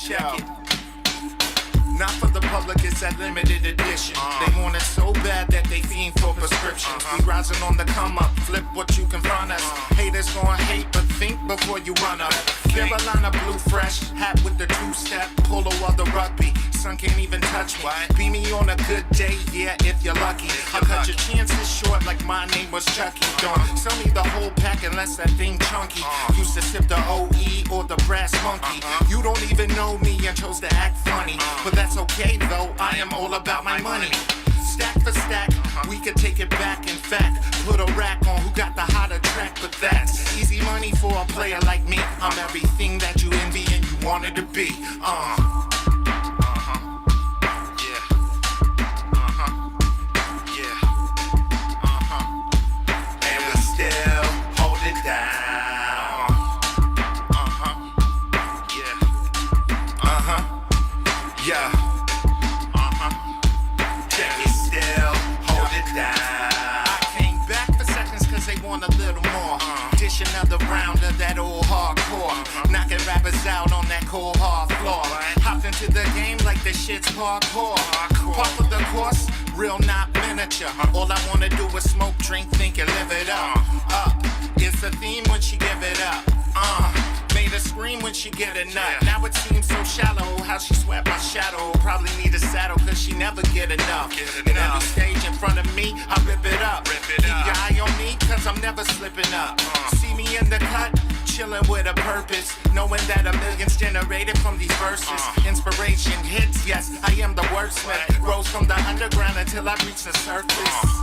Check it. Not for the public, it's that limited edition. They want it so bad that they fiend for prescriptions. We rising on the come up, flip what you confront us. Haters gon' hate, but think before you run up. Carolina blue fresh, hat with the two-step, polo of the rugby. Sun can't even touch me. Be me on a good day, yeah, if you're lucky. I'll cut your chances short like my name was Chucky. Don't sell me the whole pack unless that thing chunky. Used to sip the OE or the brass monkey. You don't even know me and chose to act funny. But that's okay though, I am all about my money. Stack for stack, we could take it back. In fact, put a rack on who got the hotter track. But that's easy money for a player like me. I'm everything that you envy and you wanted to be. And we still hold it down. Yeah. Can we still hold it down? I came back for seconds cause they want a little more. Dish another round of that old hardcore. Knocking rappers out on that cold hard floor. Hopped into the game like the shit's parkour. Part of the course, real not miniature. All I wanna do is smoke, drink, think and live it up. It's the theme when she give it up. Made her scream when she get a nut. Now it seems so shallow how she swept my shadow. Probably need a saddle cause she never get enough. In every stage in front of me, I rip it up. Keep your eye on me cause I'm never slipping up. See me in the cut, chilling with a purpose. Knowing that a million's generated from these verses. Inspiration hits, yes, I am the wordsmith. Rose from the underground until I reach the surface.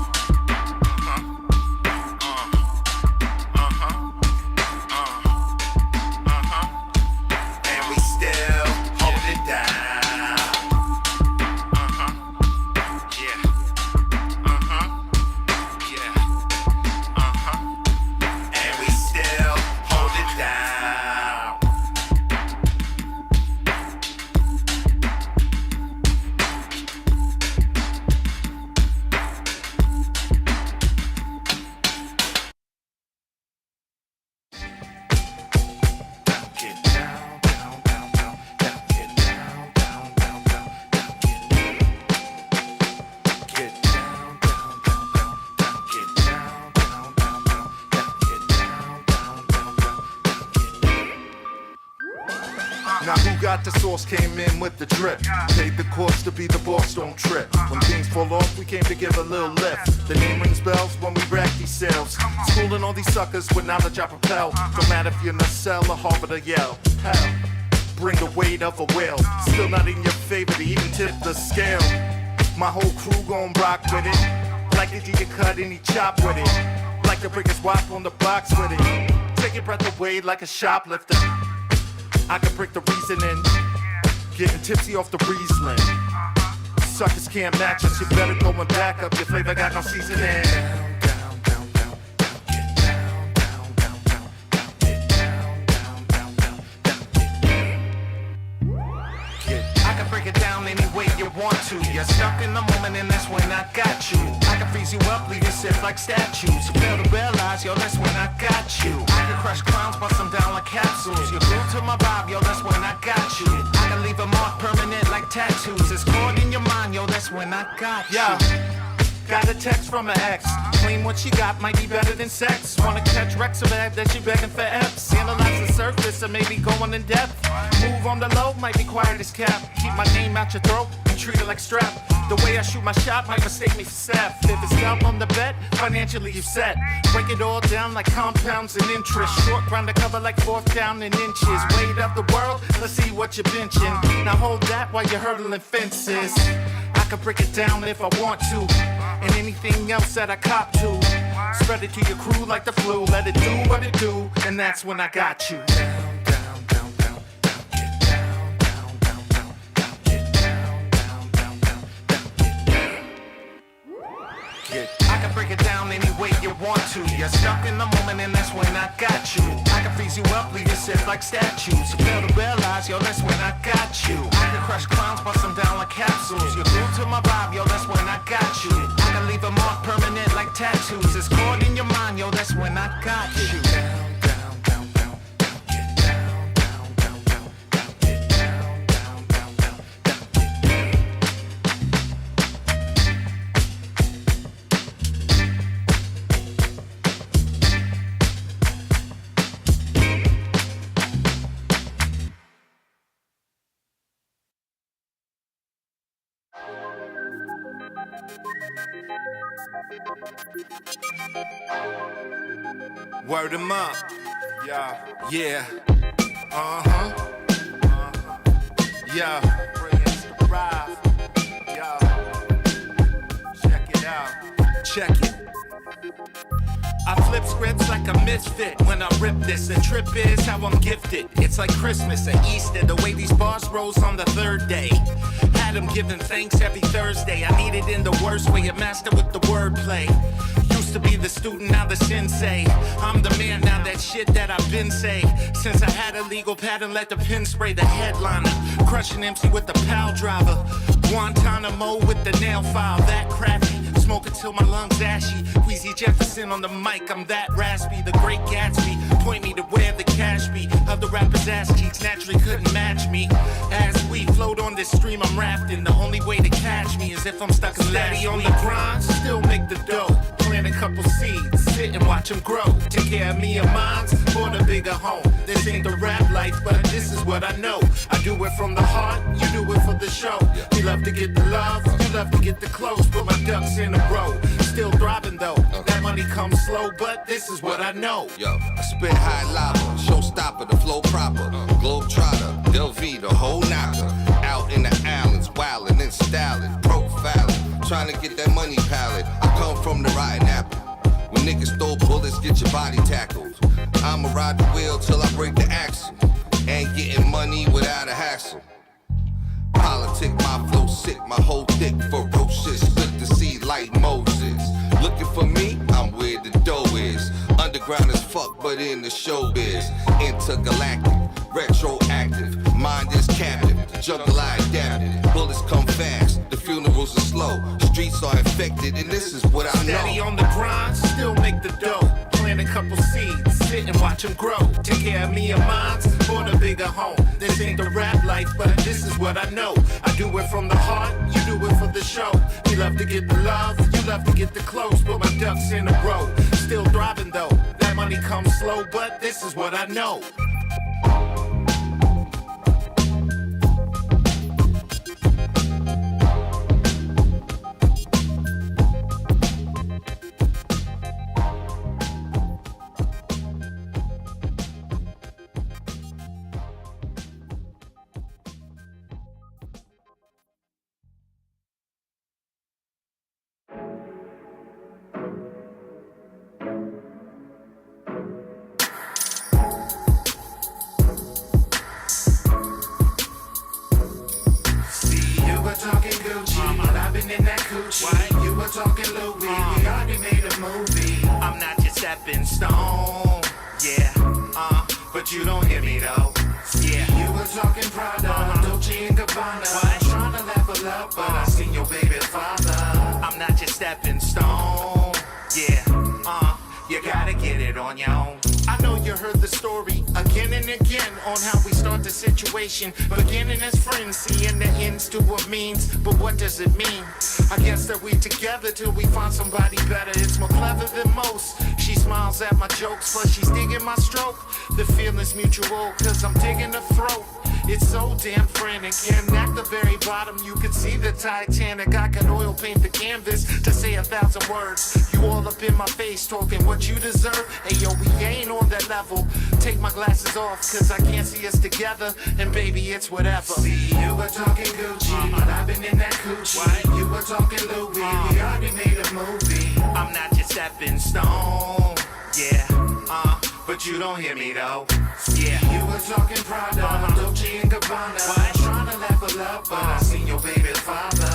Now who got the sauce came in with the drip. Paid the cost to be the boss, don't trip. When things fall off, we came to give a little lift. The name rings bells when we rack these sales. Schooling all these suckers with knowledge I propel. Don't matter if you're in the cell or Harvard or Yale. Hell, bring the weight of a whale. Still not in your favor to even tip the scale. My whole crew gon' rock with it. Like to do your cut and he chop with it. Like to break his wop on the box with it. Take your breath away like a shoplifter. I can break the reasoning. Getting tipsy off the Riesling. Suckers can't match us. You better go and back up. Your flavor got no seasoning. Break it down any way you want to. You're stuck in the moment and that's when I got you. I can freeze you up, leave you stiff like statues. You fail to realize, yo, that's when I got you. I can crush clowns, bust them down like capsules. You're glued to my vibe, yo, that's when I got you. I can leave a mark permanent like tattoos. It's caught in your mind, yo, that's when I got you. Yeah. Got a text from an ex. Claim what she got might be better than sex. Wanna catch Rex or bad that she begging for F's. Analyze the surface or maybe going in depth. Move on the low, might be quiet as cap. Keep my name out your throat and treat it like strap. The way I shoot my shot might mistake me for Seth. If it's down on the bet, financially you set. Break it all down like compounds and interest. Short ground to cover like fourth down in inches. Weight of the world, let's see what you're benching. Now hold that while you're hurdling fences. I can break it down if I want to. And anything else that I cop to. Spread it to your crew like the flu. Let it do what it do, and that's when I got you. I can break it down any way you want to. You're stuck in the moment and that's when I got you. I can freeze you up, leave you stiff like statues. You fail to realize, yo, that's when I got you. I can crush clowns, bust them down like capsules. You're glued to my vibe, yo, that's when I got you. I can leave a mark permanent like tattoos. It's caught in your mind, yo, that's when I got you. Word 'em up. Yeah. Yeah. Yeah. Yeah. Check it out. Check it. I flip scripts like a misfit when I rip this. The trip is how I'm gifted. It's like Christmas and Easter, the way these bars rose on the third day. Had them giving thanks every Thursday. I need it in the worst way, a master with the wordplay. Used to be the student, now the sensei. I'm the man, now that shit that I've been say. Since I had a legal pad and let the pen spray the headliner. Crushing MC with the pal driver. Guantanamo with the nail file, that crafty. Smoking till my lungs ashy. Wheezy Jefferson on the mic, I'm that raspy. The great Gatsby, point me to where the cash be. Other rappers' ass cheeks naturally couldn't match me. As we float on this stream, I'm rafting. The only way to catch me is if I'm stuck in steady on the grind. Still make the dough. Plant a couple seeds, sit and watch them grow. Take care of me and mine for the bigger home. This ain't the rap life, but this is what I know. I do it from the heart, you do it for the show. You love to get the love, you love to get the clothes. Put my ducks in a row. Still thriving though, that money comes slow, but this is what I know. Yo, I spit high lava, showstopper, the flow proper. Globetrotter, Del V, the whole knocker. Out in the islands, wildin' and styling, profiling. Trying to get that money palette. I come from the rotten apple. When niggas throw bullets, get your body tackled. I'ma ride the wheel till I break the axle. Ain't getting money without a hassle. Politic, my flow sick, my whole dick ferocious. Good to see like Moses. Looking for me, I'm where the dough is. Underground as fuck, but in the showbiz. Intergalactic, retroactive. Mind is captive, jungle I adapted. Bullets come fast, the funerals are slow. Streets are infected, and this is what I know. Steady on the grind, still make the dough. Plant a couple seeds, sit and watch them grow. Take care of me and mine for the bigger home. This ain't the rap life, but this is what I know. I do it from the heart, you do it for the show. You love to get the love, you love to get the clothes. Put my ducks in a row. Still thriving though, that money comes slow, but this is what I know. Stepping stone, yeah, but you don't hear me though, yeah. You were talking Prada, Dolce and Gabbana. What? Trying to level up, but I seen your baby's father. I'm not your stepping stone, yeah, you gotta get it on your own. I know you heard the story again and again on how we start the situation, beginning as friends, seeing the ends to a means. But what does it mean? I guess that we together till we find somebody better. It's more clever than most. She smiles at my jokes, plus she's digging my stroke. The feeling's mutual, cause I'm digging her throat. It's so damn frantic, and at the very bottom you can see the Titanic. I can oil paint the canvas to say 1,000 words. You all up in my face talking what you deserve. Hey yo, we ain't on that level. Take my glasses off, cause I can't see us together. And baby, it's whatever. See, you were talking Gucci, but I've been in that coochie. What? You were talking Louis, we already made a movie. I'm not your stepping stone, yeah, but you don't hear me though, yeah. You were talking Prada, Dolce and Gabbana. What? Trying to level up, but I seen your baby's father.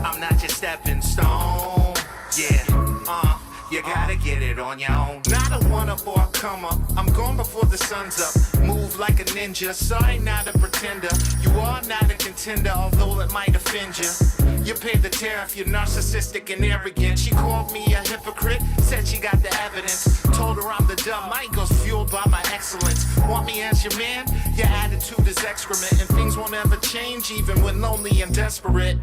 I'm not your stepping stone, yeah, you gotta get it on your own. Not a one-up or a come-up, I'm gone before the sun's up. Move like a ninja, sorry not a pretender. You are not a contender, although it might offend you. You pay the tariff, you're narcissistic and arrogant. She called me a hypocrite, said she got the evidence. Told her I'm the dumb, my ego's fueled by my excellence. Want me as your man? Your attitude is excrement, and things won't ever change even when lonely and desperate.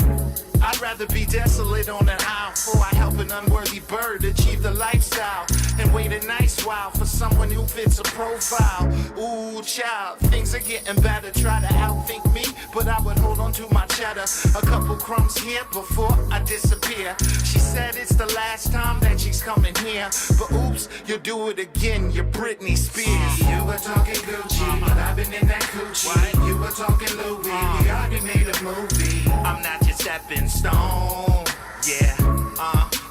I'd rather be desolate on an aisle before I help an unworthy bird achieve the lifestyle. and wait a nice while for someone who fits a profile. Ooh, child, things are getting better. Try to outthink me, but I would hold on to my cheddar. A couple crumbs here before I disappear. She said it's the last time that she's coming here, but oops, you'll do it again. You're Britney Spears. You were talking Gucci, but I've been in that coochie. What? You were talking Louis, we already made a movie. I'm not your stepping stone, yeah,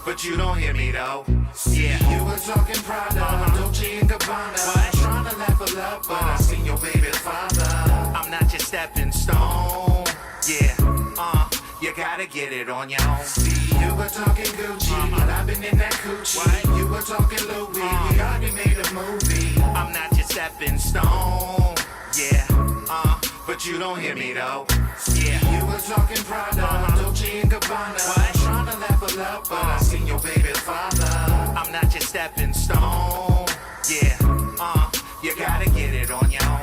but you don't hear me though. Yeah, you were talking Prada, Dolce and Gabbana. What? Trying to level up, but I seen your baby's father. I'm not your stepping stone, yeah, you gotta get it on your own. See, you were talking Gucci, but I've been in that coochie. What? You were talking Louis, we already made a movie. I'm not your stepping stone, yeah, but you don't hear me though. Yeah, you were talking Prada, Dolce and Gabbana. What? Trying to level up, but I seen your baby's father. I'm not your stepping stone, yeah, you gotta get it on your own.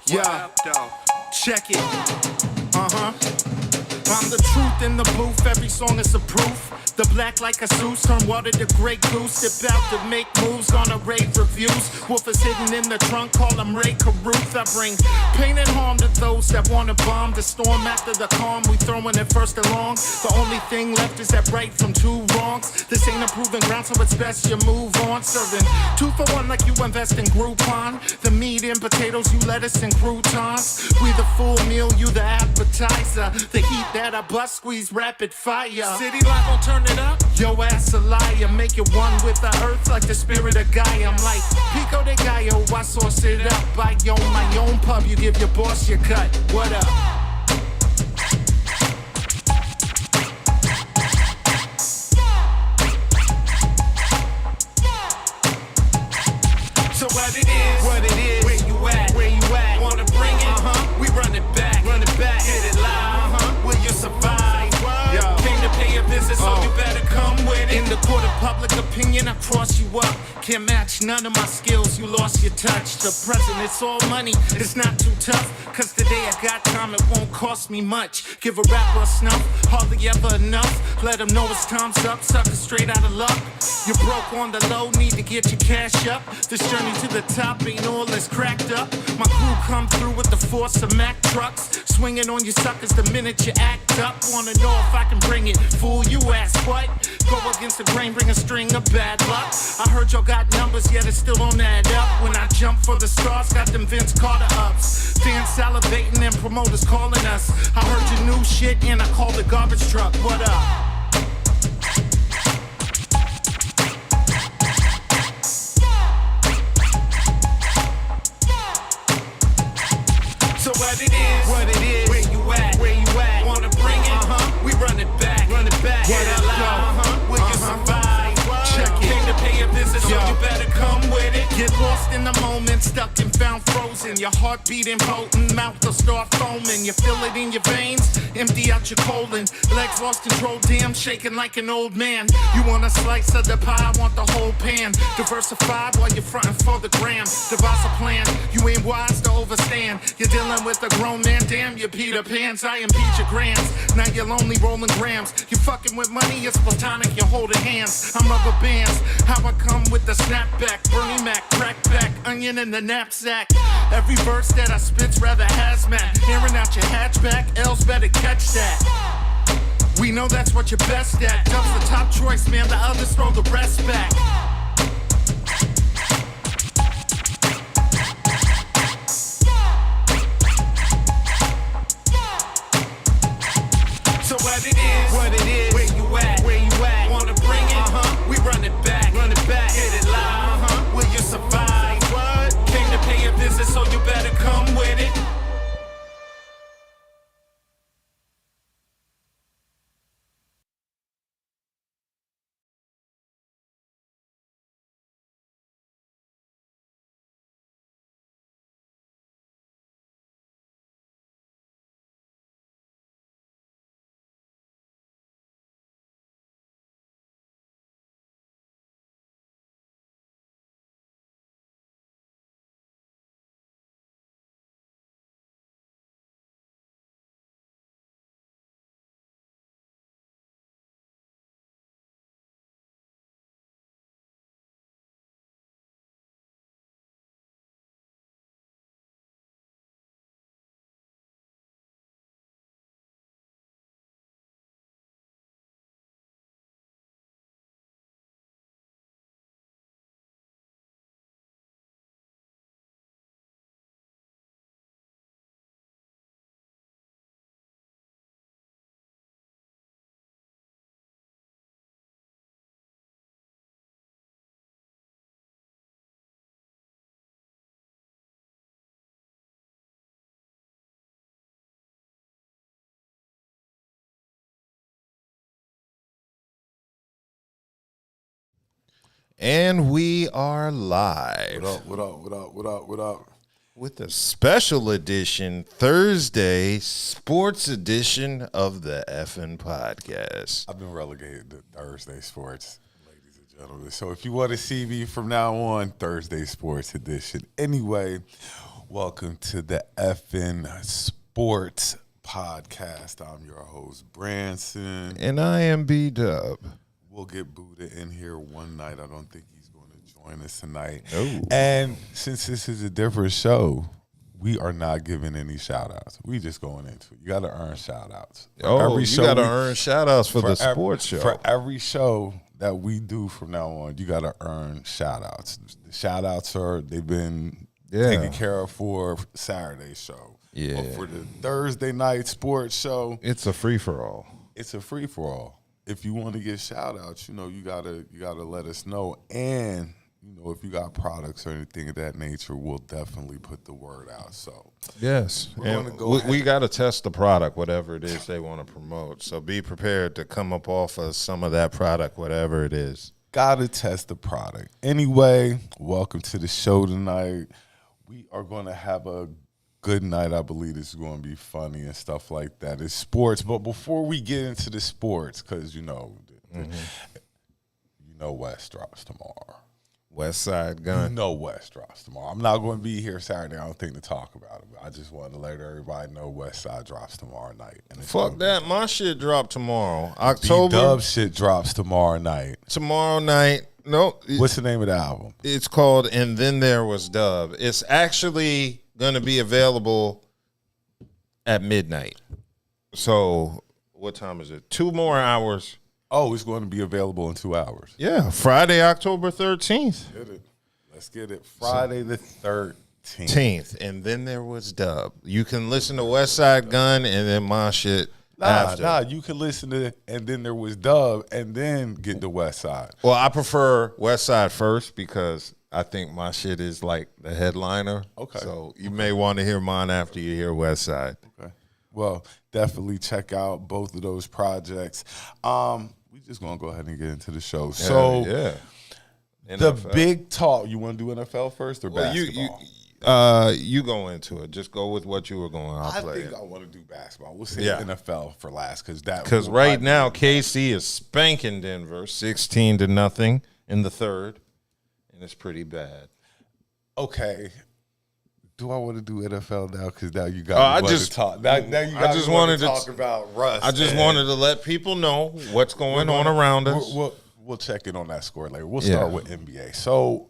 Yeah, check it. I'm the truth in the booth, every song is a proof. The black like a Zeus, turn water to Grey Goose. Step out to make moves on a rave reviews. Wolf is hidden in the trunk, call him Ray Caruth. I bring pain and harm to those that wanna bomb the storm. After the calm, we throwing it first along. The only thing left is that right from two wrongs. This ain't a proven ground, so it's best you move on. Serving 2 for 1 like you invest in Groupon. The meat and potatoes, you lettuce and croutons. We the full meal, you the appetizer. The heat that I bust, squeeze rapid fire. City life gon' turn it up, yo ass a liar. Make it one with the earth like the spirit of Gaia. I'm like Pico de Gallo, I sauce it up. I own my own pub, you give your boss your cut. What up? So what it is, where you at, wanna bring it, we run it back, get it live, will you survive? Came to pay a visit, so you better come with it. In the court of public opinion, I cross you up. Can't match none of my skills, you lost your touch. The present, it's all money, it's not too tough. Cause today I got time, it won't cost me much. Give a rapper a snuff, hardly ever enough. Let him know it's time's up, sucker straight out of luck. You're broke on the low, need to get your cash up. This journey to the top ain't all that's cracked up. My crew come through with the force of Mack trucks. Swinging on you suckers the minute you act up. Wanna know if I can bring it, fool you ass what? Go against the grain, bring a string of bad luck. I heard y'all got numbers, yet it still don't add up. When I jump for the stars, got them Vince Carter ups. Fans salivating and promoters calling us. I heard your new shit and I called the garbage truck. What up? So what it is, where you at, wanna bring it, we run it back, get it loud, will you survive? Check it, came to pay a visit, so you better come with it. Get lost in the moment, stuck and found frozen. Your heart beating potent, mouth will start foaming. You feel it in your veins, empty out your colon. Legs lost control, damn, shaking like an old man. You want a slice of the pie, I want the whole pan. Diversified while you're fronting for the gram. Devise a plan, you ain't wise to overstand. You're dealing with a grown man, damn, you Peter Pans. I am Peter Grams, now you're lonely rolling grams. You fucking with money, it's platonic, you're holding hands. I'm rubber bands, how I come with the snapback. Bernie Mac, crack back, onion in the knapsack. Every verse that I spit's rather hazmat. Airing out your hatchback, L's better catch that. We know that's what you're best at. Dub's the top choice, man, the others throw the rest back. So what it is, where you at, wanna bring it, we run it back, get it live, will you survive? Came to pay a visit, so you better come with it. And we are live. What up? With a special edition, Thursday sports edition of the effing podcast. I've been relegated to Thursday sports, ladies and gentlemen. So if you want to see me from now on, Thursday sports edition. Anyway, welcome to the effing sports podcast. I'm your host, Branson. And I am B.D.U.B. We'll get Budha in here one night. I don't think he's going to join us tonight. Oh. And since this is a different show, we are not giving any shout-outs. We just going into it. You got to earn shout-outs. You got to earn shout-outs for the sports show. For every show that we do from now on, you got to earn shout-outs. The shout-outs they've been taken care of for Saturday's show. Yeah. But for the Thursday night sports show, it's a free-for-all. It's a free-for-all. If you want to get shout-outs, you gotta let us know. And, if you got products or anything of that nature, we'll definitely put the word out. So yes. We got to test the product, whatever it is they want to promote. So be prepared to come up off of some of that product, whatever it is. Got to test the product. Anyway, welcome to the show tonight. We are going to have a good night. I believe this is going to be funny and stuff like that. It's sports, but before we get into the sports, because West drops tomorrow. West Side Gun. West drops tomorrow. I'm not going to be here Saturday, I don't think, to talk about it. But I just wanted to let everybody know West Side drops tomorrow night. And fuck that. My shit dropped tomorrow. October. B.D.U.B shit drops tomorrow night. Tomorrow night. No. What's the name of the album? It's called And Then There Was Dub. It's actually going to be available at midnight. So what time is it? 2 more hours. Oh, it's going to be available in 2 hours. Yeah, Friday, October 13th. Get it. Let's get it. Friday the 13th. And Then There Was Dub. You can listen to West Side Gun and then my shit after. Nah, you can listen to And Then There Was Dub and then get the West Side. Well, I prefer West Side first because I think my shit is like the headliner. Okay. So you may want to hear mine after you hear West Side. Okay. Well, definitely check out both of those projects. We just gonna go ahead and get into the show. So the big talk. You want to do NFL first or basketball? You go into it. Just go with what you were going. I think I want to do basketball. We'll say NFL for last because right now KC is spanking Denver 16-0 in the third. And it's pretty bad. Okay. Do I want to do NFL now? Because now you got to talk. Now you got to talk about Russ. I just wanted to let people know what's going on around us. We'll check in on that score later. We'll start with NBA. So,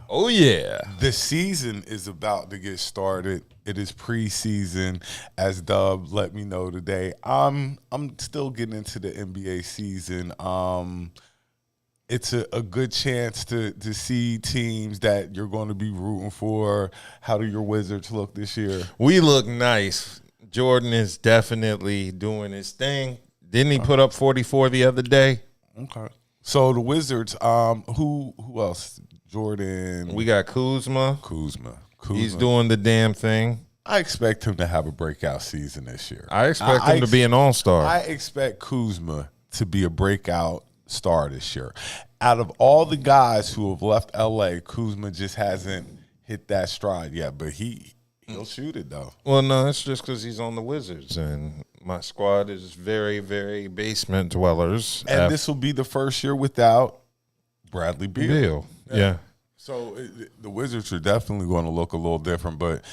the season is about to get started. It is preseason, as Dub let me know today. I'm still getting into the NBA season. It's a good chance to see teams that you're going to be rooting for. How do your Wizards look this year? We look nice. Jordan is definitely doing his thing. Didn't he put up 44 the other day? Okay. So the Wizards, who else? Jordan. We got Kuzma. He's doing the damn thing. I expect him to have a breakout season this year. I expect him to be an all-star. I expect Kuzma to be a breakout star this year. Out of all the guys who have left LA, Kuzma just hasn't hit that stride yet, but he'll shoot it though. Well, no, it's just because he's on the Wizards, and my squad is very, very basement dwellers. And this will be the first year without Bradley Beal. Yeah. So the Wizards are definitely going to look a little different, but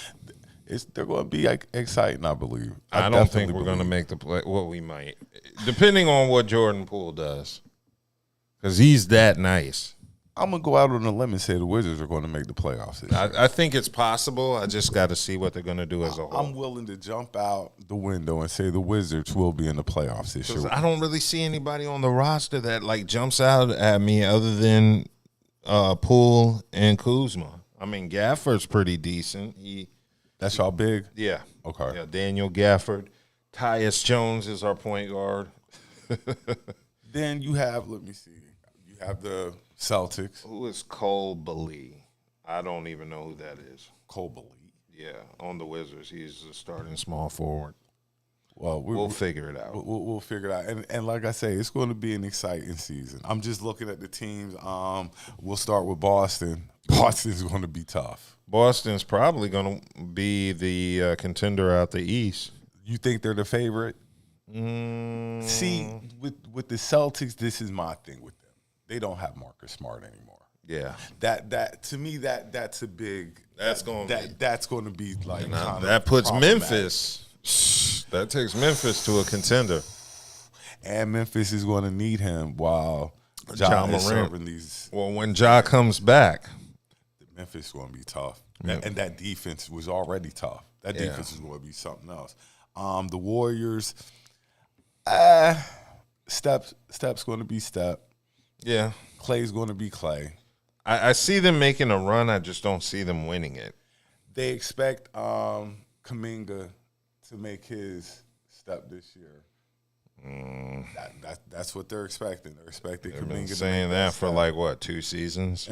they're going to be exciting, I believe. I don't think we're going to make the play. Well, we might, depending on what Jordan Poole does. Because he's that nice. I'm going to go out on a limb and say the Wizards are going to make the playoffs this year. I think it's possible. I just got to see what they're going to do as a whole. I'm willing to jump out the window and say the Wizards will be in the playoffs this year. I don't really see anybody on the roster that jumps out at me other than Poole and Kuzma. I mean, Gafford's pretty decent. That's y'all big? Yeah. Okay. Yeah, Daniel Gafford. Tyus Jones is our point guard. Then you have, let me see, you have the Celtics. Who is Cole Beasley? I don't even know who that is. Cole Beasley? Yeah, on the Wizards. He's a starting small forward. Well, we'll figure it out. We'll figure it out. And like I say, it's going to be an exciting season. I'm just looking at the teams. We'll start with Boston. Boston's going to be tough. Boston's probably going to be the contender out the East. You think they're the favorite? See, with the Celtics, this is my thing with them. They don't have Marcus Smart anymore. Yeah, that to me that's a big. That's going to be like that puts Memphis. That takes Memphis to a contender, and Memphis is going to need him while Ja is serving these. Well, when Ja comes back, Memphis is going to be tough, and that defense was already tough. That defense is going to be something else. The Warriors, Steph's going to be Steph. Yeah, Clay's going to be Clay. I see them making a run. I just don't see them winning it. They expect Kuminga to make his step this year. That's what they're expecting. They're expecting Kuminga to saying make that for step. Like what, 2 seasons?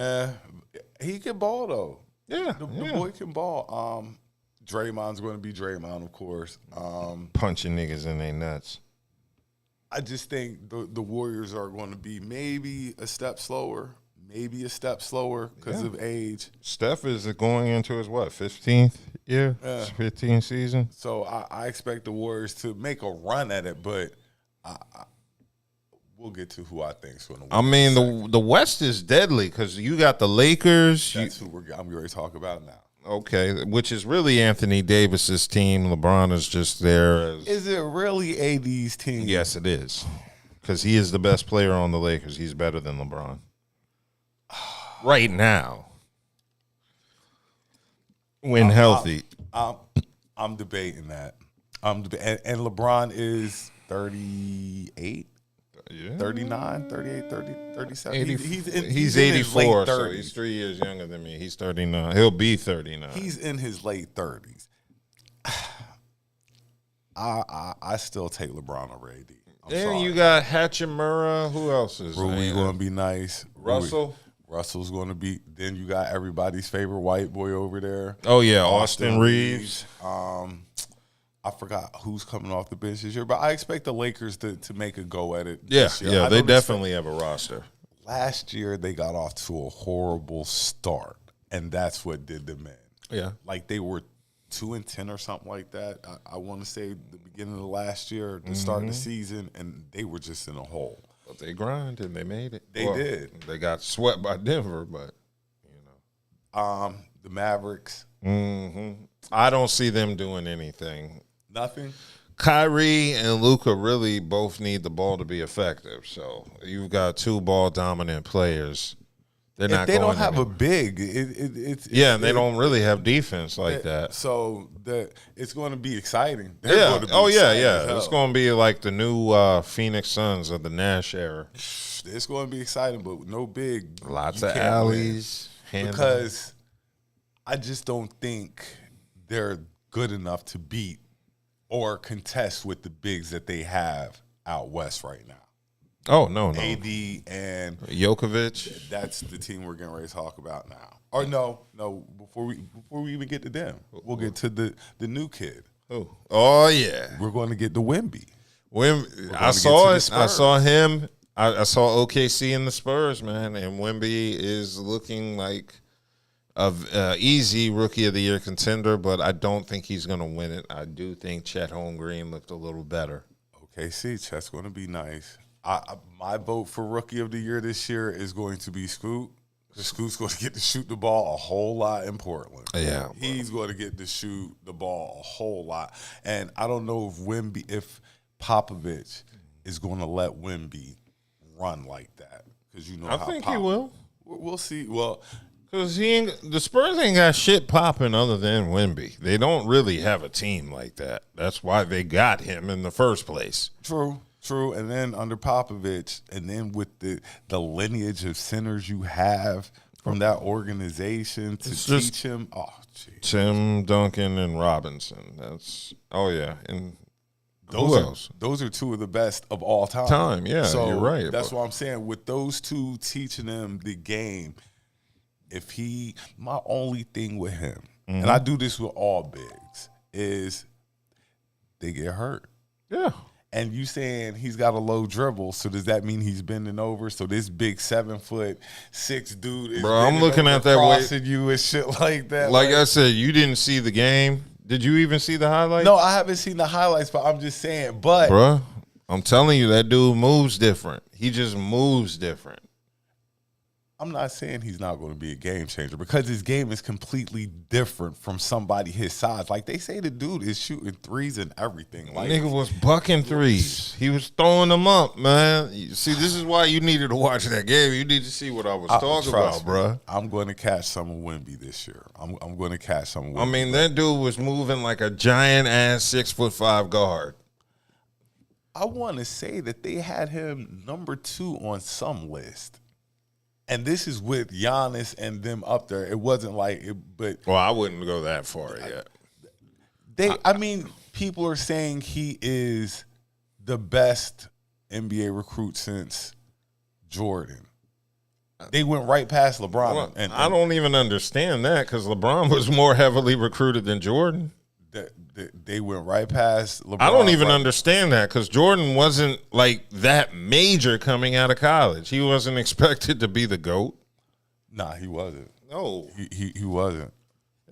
He can ball though. Yeah, the boy can ball. Draymond's going to be Draymond, of course. Punching niggas in their nuts. I just think the Warriors are going to be maybe a step slower. Maybe a step slower because of age. Steph is going into his, 15th year? 15th season? So I expect the Warriors to make a run at it, but we'll get to who I think is going to win. I mean, the West is deadly because you got the Lakers. That's who I'm going to talk about now. Okay, which is really Anthony Davis's team. LeBron is just there. Is it really AD's team? Yes, it is. Because he is the best player on the Lakers. He's better than LeBron. Right now, when healthy, I'm debating that. And LeBron is 38, 39, 38, 30, 37. He's 84, so he's 3 years younger than me. He's 39. He'll be 39. He's in his late 30s. I still take LeBron over AD. Then you got Hachimura. Who else is Rui going to be nice. Russell's going to be. Then you got everybody's favorite white boy over there. Oh yeah, Austin Reeves. I forgot who's coming off the bench this year, but I expect the Lakers to make a go at it. Yeah, this year. Yeah, they definitely have a roster. Last year they got off to a horrible start, and that's what did them in. Yeah, like they were 2-10 or something like that. I want to say the beginning of the last year, the start of the season, and they were just in a hole. But they grinded and they made it. They did. They got swept by Denver, but the Mavericks. I don't see them doing anything. Nothing. Kyrie and Luka really both need the ball to be effective. So you've got 2 ball dominant players. They're not. They don't have a big. And they don't really have defense like that. So it's going to be exciting. Yeah. It's going to be like the new Phoenix Suns of the Nash era. It's going to be exciting, but no big. Lots of alleys. Because I just don't think they're good enough to beat or contest with the bigs that they have out west right now. Oh, no. AD and Jokovic. That's the team we're getting ready to talk about now. Or no. Before we even get to them, we'll get to the new kid. Oh yeah. We're going to get the Wemby. I saw it. I saw him. I saw OKC in the Spurs, man, and Wemby is looking like a easy Rookie of the Year contender, but I don't think he's going to win it. I do think Chet Holmgren looked a little better. OKC, Chet's going to be nice. My vote for Rookie of the Year this year is going to be Scoot. Scoot's going to get to shoot the ball a whole lot in Portland. Yeah, he's going to get to shoot the ball a whole lot. And I don't know if Popovich is going to let Wemby run like that, because I think he will. We'll see. Well, because the Spurs ain't got shit popping other than Wemby. They don't really have a team like that. That's why they got him in the first place. True. And then under Popovich, and then with the lineage of centers you have from that organization to teach him. Oh, geez. Tim Duncan and Robinson. And those are 2 of the best of all time. Yeah, so you're right. That's what I'm saying. With those 2 teaching him the game, my only thing with him, and I do this with all bigs, is they get hurt. Yeah. And you saying he's got a low dribble, so does that mean he's bending over? So this big 7'6" dude is I'm looking at that crossing you and shit like that. Like I said, you didn't see the game. Did you even see the highlights? No, I haven't seen the highlights, but I'm just saying. But bruh, I'm telling you, that dude moves different. He just moves different. I'm not saying he's not going to be a game changer because his game is completely different from somebody his size. Like they say, the dude is shooting threes and everything. Like nigga was bucking threes. He was throwing them up, man. You see, this is why you needed to watch that game. You need to see what I was talking about, bro. I'm going to catch some of Wemby this year. I'm going to catch some of Wemby. I mean, that dude was moving like a giant ass 6'5" guard. I want to say that they had him number 2 on some list. And this is with Giannis and them up there. It wasn't like it, but well, I wouldn't go that far yet. I mean, people are saying he is the best NBA recruit since Jordan. They went right past LeBron. Well, and I don't even understand that because LeBron was more heavily recruited than Jordan. They went right past LeBron. I don't even understand that because Jordan wasn't like that major coming out of college. He wasn't expected to be the GOAT. Nah, he wasn't. No. He wasn't.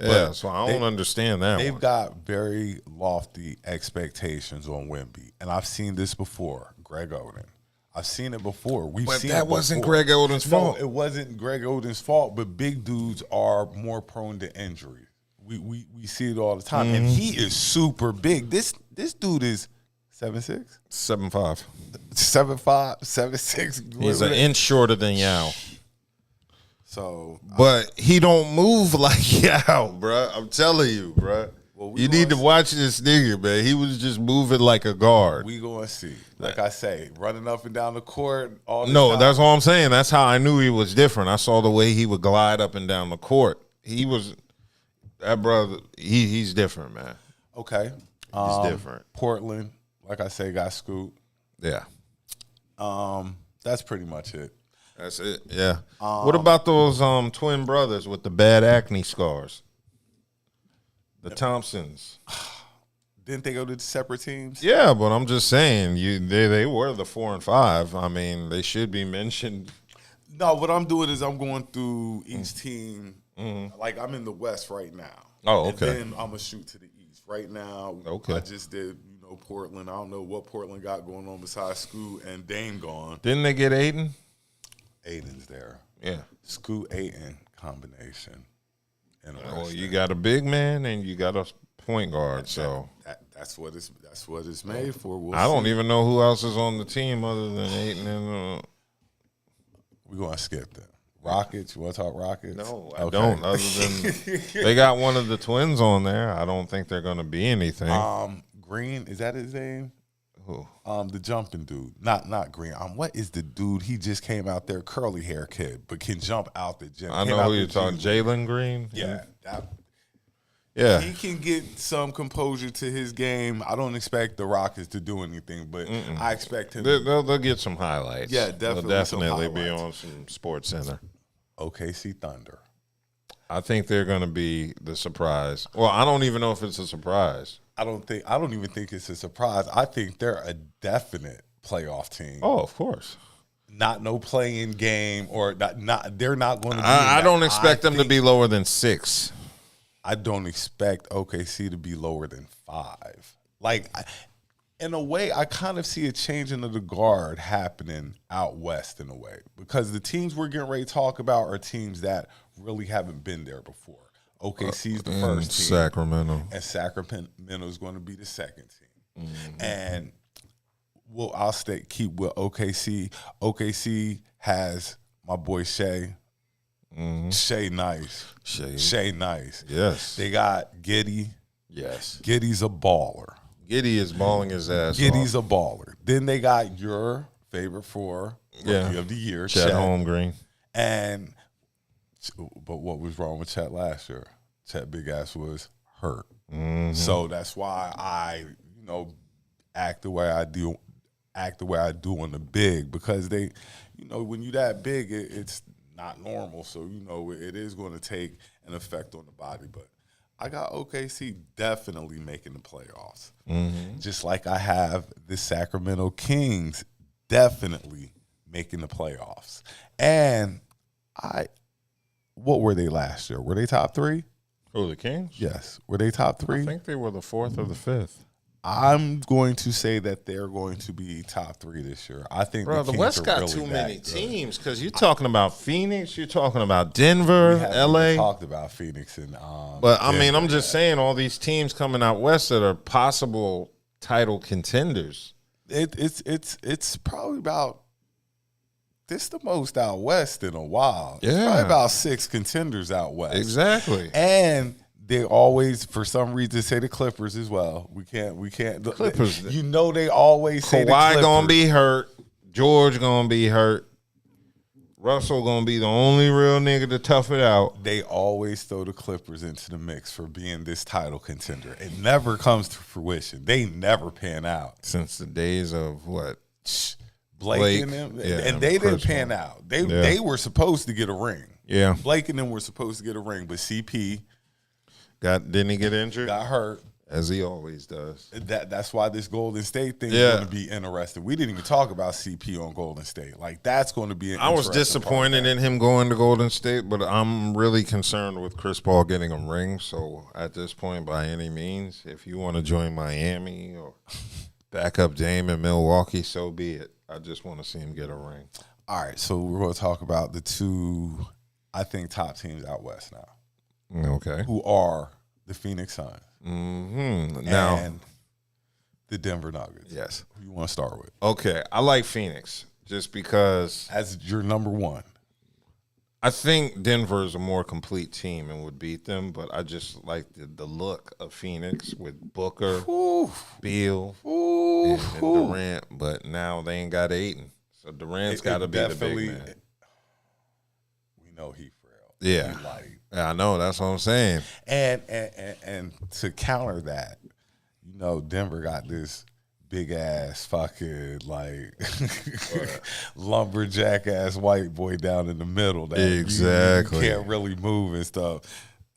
Yeah, but so I don't understand that. They've got very lofty expectations on Wemby. And I've seen this before, Greg Oden. I've seen it before. But that wasn't Greg Oden's fault. No, it wasn't Greg Oden's fault, but big dudes are more prone to injury. We see it all the time, and he is super big. This dude is 7'6", 7'5", 7'5", 7'6". He's an inch shorter than Yao. So, but he don't move like Yao, bro. I'm telling you, bro. Well, you need to watch this nigga, man. He was just moving like a guard. We gonna see. Like I say, running up and down the court all the time. That's all I'm saying. That's how I knew he was different. I saw the way he would glide up and down the court. He was. That brother, he's different, man. Okay. He's different. Portland, like I say, got scooped. Yeah. That's pretty much it. That's it, yeah. What about those twin brothers with the bad acne scars? The Thompsons. Didn't they go to separate teams? Yeah, but I'm just saying, they were the 4 and 5. I mean, they should be mentioned. No, what I'm doing is I'm going through each team. Like I'm in the West right now. Oh, okay. And then I'm gonna shoot to the East. Right now, okay. I just did, Portland. I don't know what Portland got going on besides Scoot and Dame gone. Didn't they get Aiden? Aiden's there. Yeah. Scoot Aiden combination. Well, you got a big man and you got a point guard, so that's what it's made for. I don't even know who else is on the team other than Aiden and. We're gonna skip that. Rockets? You want to talk Rockets? No, I don't. Other than they got one of the twins on there, I don't think they're going to be anything. Green, is that his name? Who? The jumping dude. Not Green. What is the dude? He just came out there, curly hair kid, but can jump out the gym. I know who you're talking. Jalen Green. Yeah. Yeah. He can get some composure to his game. I don't expect the Rockets to do anything, but I expect him. They'll get some highlights. Yeah, definitely. They'll definitely be on some Sports Center. OKC Thunder. I think they're going to be the surprise. Well, I don't even know if it's a surprise. I don't even think it's a surprise. I think they're a definite playoff team. Oh, of course. Not no playing game or not. They're not going to. I don't expect them to be lower than 6. I don't expect OKC to be lower than 5. Like, in a way, I kind of see a changing of the guard happening out west in a way because the teams we're getting ready to talk about are teams that really haven't been there before. OKC's the first team. Sacramento. And Sacramento is going to be the second team. And I'll keep with OKC. OKC has my boy Shea. Shea nice. Shea nice. Yes. They got Giddey. Yes. Giddey's a baller. Giddey is balling his ass Giddey's off. a baller. Then they got your favorite Rookie of the Year, Chet Holmgren. But what was wrong with Chet last year? Chet big ass was hurt. So that's why I, act the way I do on the big because they, when you that big, it's not normal. So, it is going to take an effect on the body. But I got OKC definitely making the playoffs. Mm-hmm. Just like I have the Sacramento Kings definitely making the playoffs. And what were they last year? Were they top 3? Oh, the Kings? Yes. Were they top 3? I think they were the 4th or the 5th. I'm going to say that they're going to be top 3 this year. I think the Kings West got really too many good. teams because you're talking about Phoenix, you're talking about Denver, We haven't LA. even talked about Phoenix and But I mean, Denver I'm just saying all these teams coming out West that are possible title contenders. It's probably about this the most out West in a while. Yeah. It's probably about 6 contenders out West. Exactly. And they always, for some reason, say the Clippers as well. We can't. The Clippers. You know they always say the Kawhi Clippers. gonna be hurt. George gonna be hurt. Russell gonna be the only real nigga to tough it out. They always throw the Clippers into the mix for being this title contender. It never comes to fruition. They never pan out. Since the days of what? Blake and them, yeah, and they didn't Chris pan Paul. out. They were supposed to get a ring. Yeah. Blake and them were supposed to get a ring, but CP Didn't he get injured? got hurt. As he always does. That's why this Golden State thing Yeah. is going to be interesting. We didn't even talk about CP on Golden State. Like, that's going to be an I was interesting disappointed in him going to Golden State, but I'm really concerned with Chris Paul getting a ring. So at this point, by any means, if you want to join Miami or back up Dame in Milwaukee, so be it. I just want to see him get a ring. All right, so we're going to talk about the 2, I think, top teams out West now. Okay. Who are the Phoenix Suns Now, and the Denver Nuggets. yes. Who you want to start with? Okay, I like Phoenix just because As your number 1. I think Denver is a more complete team and would beat them, but I just like the look of Phoenix with Booker, Beal, and Durant, but now they ain't got Ayton. So Durant's got to be the big man. We know he frail. Yeah. He light. Yeah, I know. That's what I'm saying. And to counter that, you know, Denver got this big ass fucking like lumberjack ass white boy down in the middle that Exactly. you can't really move and stuff.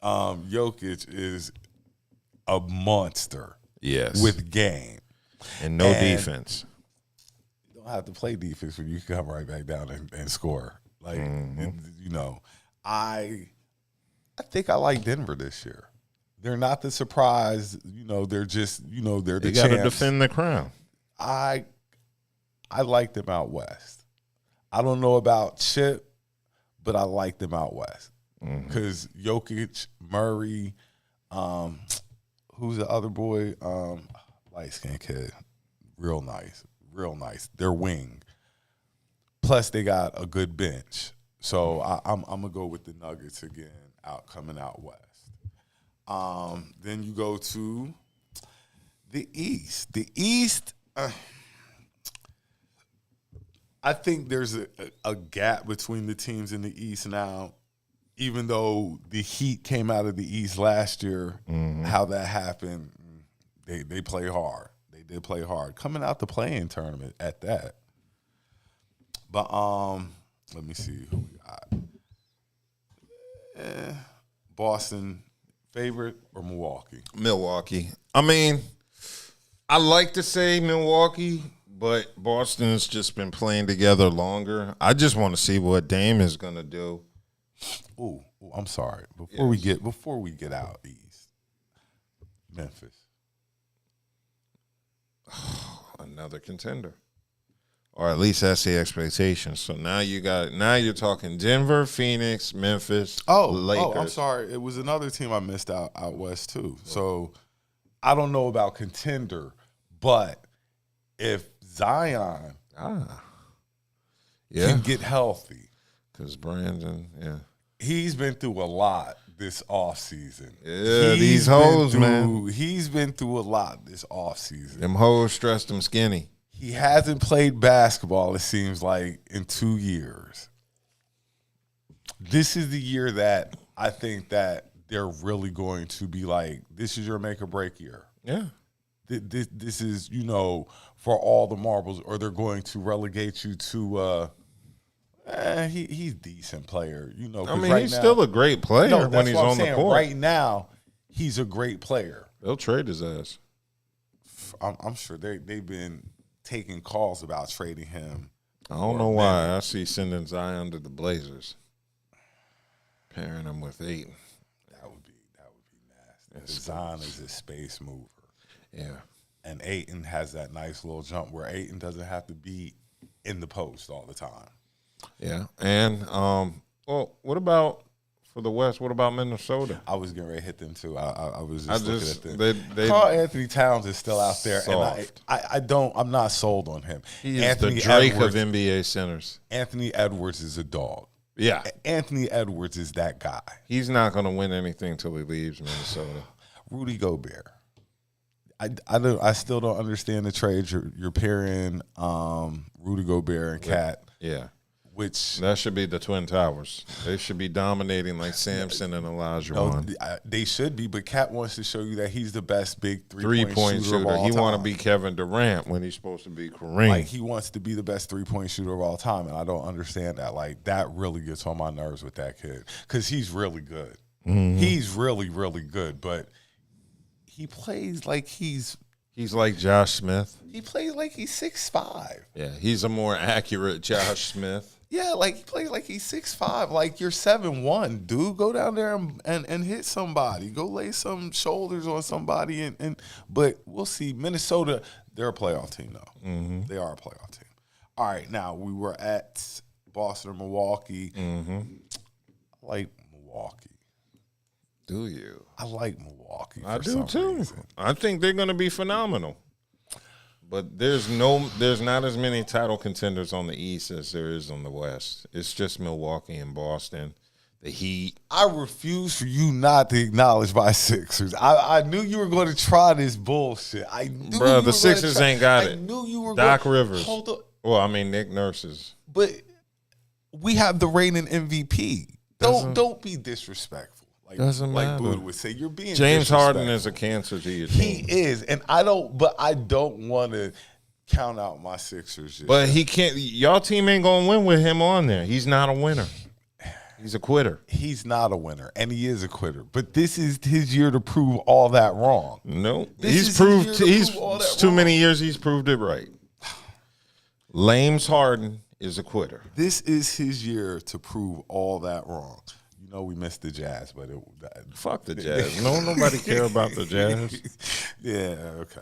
Jokic is a monster. Yes. With game. And no defense. You don't have to play defense when you come right back down and score. Like, you know, I think I like Denver this year. They're not the surprise. You know, they're just, you know, they're the They got to champs. defend the crown. I like them out west. I don't know about Chip, but I like them out west. Because Jokic, Murray, who's the other boy? Light-skinned kid. Real nice. Their wing. Plus, they got a good bench. So I'm going to go with the Nuggets again, coming out west. Then you go to the East. The East, I think there's a gap between the teams in the East now. Even though the Heat came out of the East last year, how that happened, they play hard. They did play hard. Coming out the play-in tournament at that. But let me see who we got. Boston favorite or Milwaukee? Milwaukee. I mean, I like to say Milwaukee, but Boston's just been playing together longer. I just want to see what Dame is going to do. Ooh, I'm sorry. Before we get out east, Memphis. Another contender. Or at least that's the expectation. So now you're talking Denver, Phoenix, Memphis, Lakers. Oh, I'm sorry. It was another team I missed out west too. So I don't know about contender, but if Zion can get healthy. Because Brandon, he's been through a lot this offseason. Yeah, these hoes, man. He's been through a lot this offseason. Them hoes stressed him skinny. He hasn't played basketball, it seems like, in 2 years. This is the year that I think that they're really going to be like, this is your make or break year. Yeah. This is, you know, for all the marbles, or they're going to relegate you to he's a decent player, you know. I mean, right he's now, still a great player when he's on the court. Right now, he's a great player. They'll trade his ass. I'm sure they've been taking calls about trading him. I don't know why. I see sending Zion to the Blazers, pairing him with Ayton. That would be nasty. Zion is a space mover. Yeah. And Ayton has that nice little jump where Ayton doesn't have to be in the post all the time. Yeah. And, well, what about for the West? What about Minnesota? I was getting ready to hit them too. I was just looking at them. They Karl Anthony Towns is still out there, soft. and I'm not sold on him. He is Anthony the Drake Edwards, of NBA centers. Anthony Edwards is a dog. Yeah. Anthony Edwards is that guy. He's not going to win anything until he leaves Minnesota. Rudy Gobert. I still don't understand the trade. You're pairing Rudy Gobert and Cat. Yeah. Which that should be the Twin Towers. They should be dominating like Samson and Elijah. They should be, but Cat wants to show you that he's the best big three-point shooter. Of all he time. want to be Kevin Durant when he's supposed to be Kareem. Like he wants to be the best 3-point shooter of all time, and I don't understand that. Like that really gets on my nerves with that kid because he's really good. Mm-hmm. He's really, really good, but he plays like he's like Josh Smith. He plays like he's 6'5". Yeah, he's a more accurate Josh Smith. Yeah, like he plays like he's 6'5". Like you're 7'1", dude. Go down there and hit somebody. Go lay some shoulders on somebody. But we'll see. Minnesota, they're a playoff team though. Mm-hmm. They are a playoff team. All right, now we were at Boston or Milwaukee. Mm-hmm. I like Milwaukee. Do you? I like Milwaukee. I do too. Reason. I think they're going to be phenomenal. But there's not as many title contenders on the East as there is on the West. It's just Milwaukee and Boston, the Heat. I refuse for you not to acknowledge my Sixers. I knew you were going to try this bullshit. Bro, the Sixers ain't got it. I knew you were Doc Rivers. Hold up. Well, I mean Nick Nurse's. But we have the reigning MVP. Don't be disrespectful. Doesn't matter. Like B.D.U.B would say, you're being James Harden is a cancer to your team. He is, and I don't want to count out my Sixers yet. But he can't. Y'all team ain't gonna win with him on there. He's not a winner. He's a quitter. He's not a winner, and he is a quitter. But this is his year to prove all that wrong. No, he's proved. He's too many years. He's proved it right. Lames Harden is a quitter. This is his year to prove all that wrong. No, we missed the Jazz, but fuck the Jazz. Nobody care about the Jazz. Yeah, okay.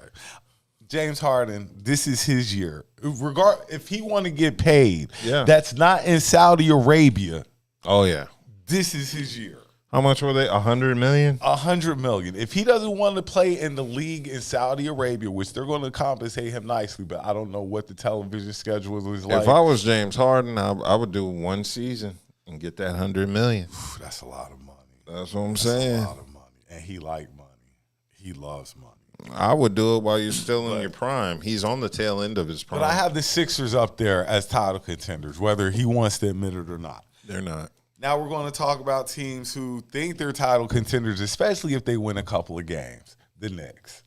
James Harden, this is his year. If he want to get paid, that's not in Saudi Arabia. Oh yeah, this is his year. How much were they? $100 million. $100 million. If he doesn't want to play in the league in Saudi Arabia, which they're going to compensate him nicely, but I don't know what the television schedule is like. If I was James Harden, I would do one season and get that $100 million. That's a lot of money. That's what I'm saying. A lot of money. And he like money. He loves money. I would do it while you're still in your prime. He's on the tail end of his prime. But I have the Sixers up there as title contenders, whether he wants to admit it or not. They're not. Now we're going to talk about teams who think they're title contenders, especially if they win a couple of games. The Knicks.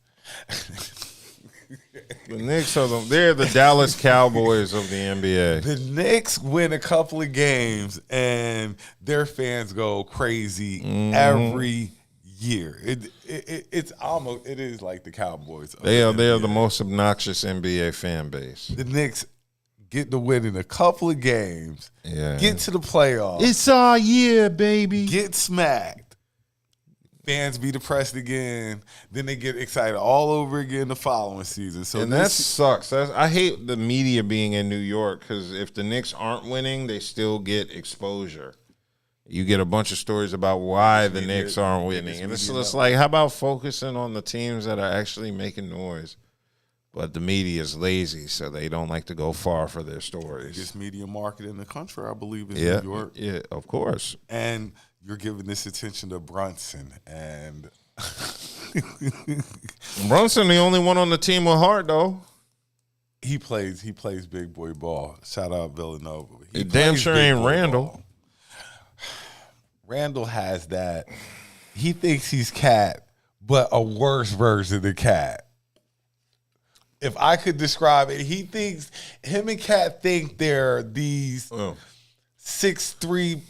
The Knicks they're the Dallas Cowboys of the NBA. The Knicks win a couple of games and their fans go crazy every year. It is like the Cowboys. They are the most obnoxious NBA fan base. The Knicks get to win in a couple of games. Yeah. Get to the playoffs. It's our year, baby. Get smacked. Fans be depressed again. Then they get excited all over again the following season. So that sucks. I hate the media being in New York because if the Knicks aren't winning, they still get exposure. You get a bunch of stories about why the Knicks aren't winning. And it's just like, how about focusing on the teams that are actually making noise? But the media is lazy, so they don't like to go far for their stories. The biggest media market in the country, I believe, is New York. Yeah, of course. And you're giving this attention to Brunson. And Brunson, the only one on the team with heart, though. He plays big boy ball. Shout out Villanova. He damn sure ain't Randall. Ball. Randall has that. He thinks he's Cat, but a worse version of Cat. If I could describe it, he thinks him and Cat think they're these 6'3",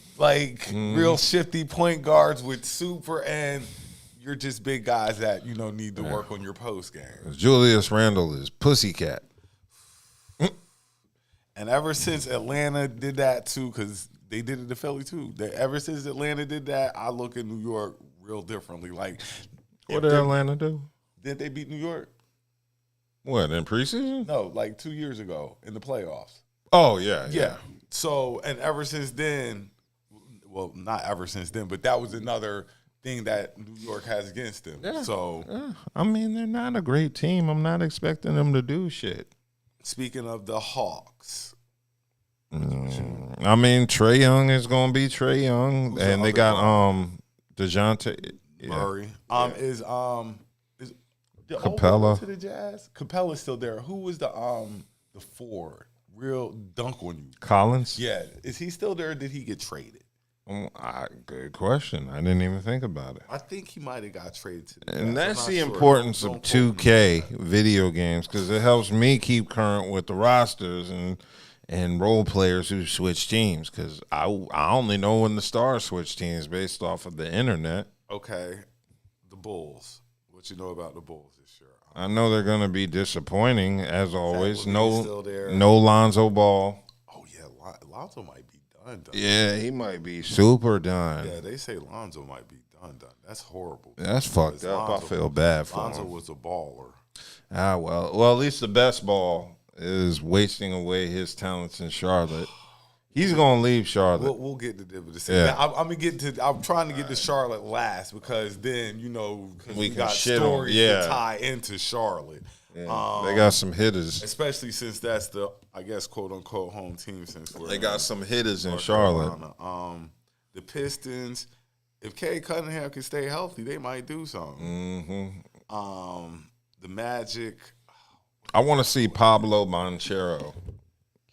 real shifty point guards with super, and you're just big guys that need to work on your post game. Julius Randle is pussycat. And ever since Atlanta did that too, because they did it to Philly too. Ever since Atlanta did that, I look at New York real differently. Like, what did Atlanta do? Did they beat New York? What, in preseason? No, like 2 years ago in the playoffs. Oh, yeah. So, and ever since then, well, not ever since then, but that was another thing that New York has against them. Yeah. So, I mean, they're not a great team. I'm not expecting them to do shit. Speaking of the Hawks. I mean, Trae Young is going to be Trae Young. And they got DeJounte Murray. Is Capella to the Jazz? Capella's still there. Who was the forward? Real dunk on you. Collins? Yeah. Is he still there or did he get traded? Good question. I didn't even think about it. I think he might have got traded to the Jazz. And that's the importance of 2K video games, because it helps me keep current with the rosters and role players who switch teams, because I only know when the Stars switch teams based off of the internet. Okay. The Bulls. What you know about the Bulls this year? I know they're going to be disappointing, as always. Still there. No Lonzo Ball. Oh, yeah. Lonzo might be done. Yeah, he might be super done. Yeah, they say Lonzo might be done. That's horrible. That's fucked up. I feel bad for him. Lonzo was a baller. Well, at least the best ball is wasting away his talents in Charlotte. He's gonna leave Charlotte. We'll get to this. Yeah. Now, I'm trying to get to Charlotte last, because then we can got shit stories on, yeah. to tie into Charlotte. Yeah. They got some hitters. Especially since that's the, I guess, quote unquote home team. They got some hitters in Charlotte. The Pistons, if Cade Cunningham can stay healthy, they might do something. Mm-hmm. The Magic. I want to see Pablo Banchero.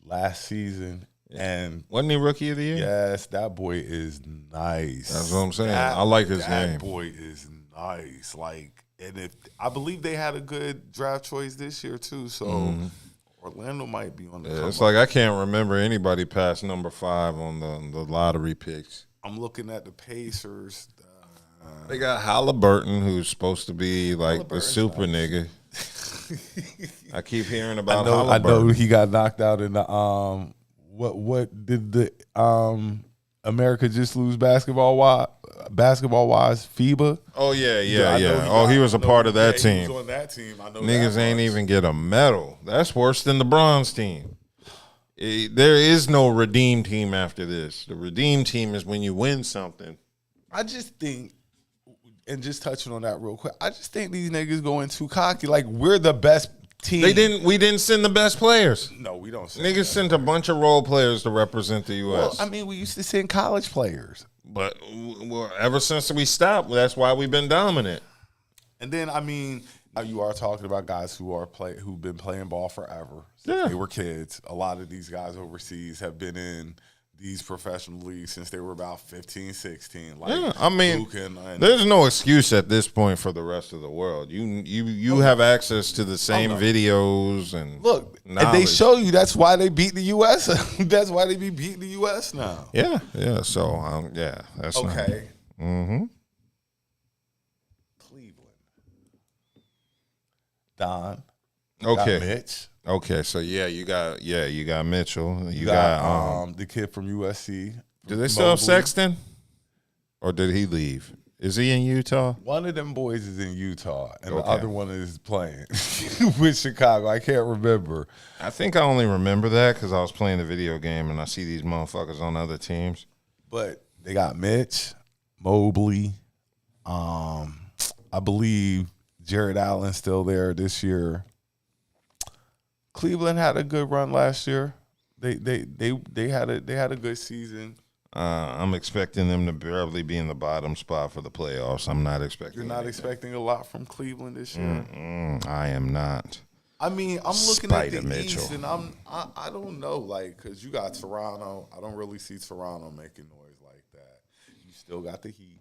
Last season. And wasn't he Rookie of the Year? Yes, that boy is nice. That's what I'm saying. I like his name. That boy is nice. And I believe they had a good draft choice this year too. So Orlando might be on the. Yeah, it's like I can't remember anybody past number 5 on the lottery picks. I'm looking at the Pacers. They got Halliburton, who's supposed to be like the super nigga. I keep hearing about Halliburton. I know he got knocked out in the What did the America just lose basketball wise FIBA? Oh yeah. Oh, he was a part of that team. He was on that team. I know niggas ain't even get a medal. That's worse than the bronze team. There is no redeem team after this. The redeem team is when you win something. I just think, and just touching on that real quick, I just think these niggas going too cocky. Like, we're the best team. We didn't send the best players. No, we don't. Niggas sent a bunch of role players to represent the U.S. Well, I mean, we used to send college players. But ever since we stopped, that's why we've been dominant. And then, I mean, you are talking about guys who've been playing ball forever. Yeah. They were kids. A lot of these guys overseas have been in these professional leagues since they were about 15, 16. Like, yeah, I mean, Luke and there's no excuse at this point for the rest of the world. You have access to the same videos and look, knowledge. And they show you that's why they beat the U.S. That's why they be beating the U.S. now. Yeah. So that's okay. Mm-hmm. Cleveland. Don. Okay. Got Mitch. Okay, so you got Mitchell. You got the kid from USC. Do they still have Sexton? Or did he leave? Is he in Utah? One of them boys is in Utah, and the other one is playing with Chicago. I can't remember. I think I only remember that because I was playing the video game and I see these motherfuckers on other teams. But they got Mitch, Mobley. I believe Jared Allen's still there this year. Cleveland had a good run last year. They had a good season. I'm expecting them to barely be in the bottom spot for the playoffs. I'm not expecting. You're not expecting a lot from Cleveland this year. I am not. I mean, I'm looking at the Mitchell. East, and I don't know, like, because you got Toronto. I don't really see Toronto making noise like that. You still got the Heat.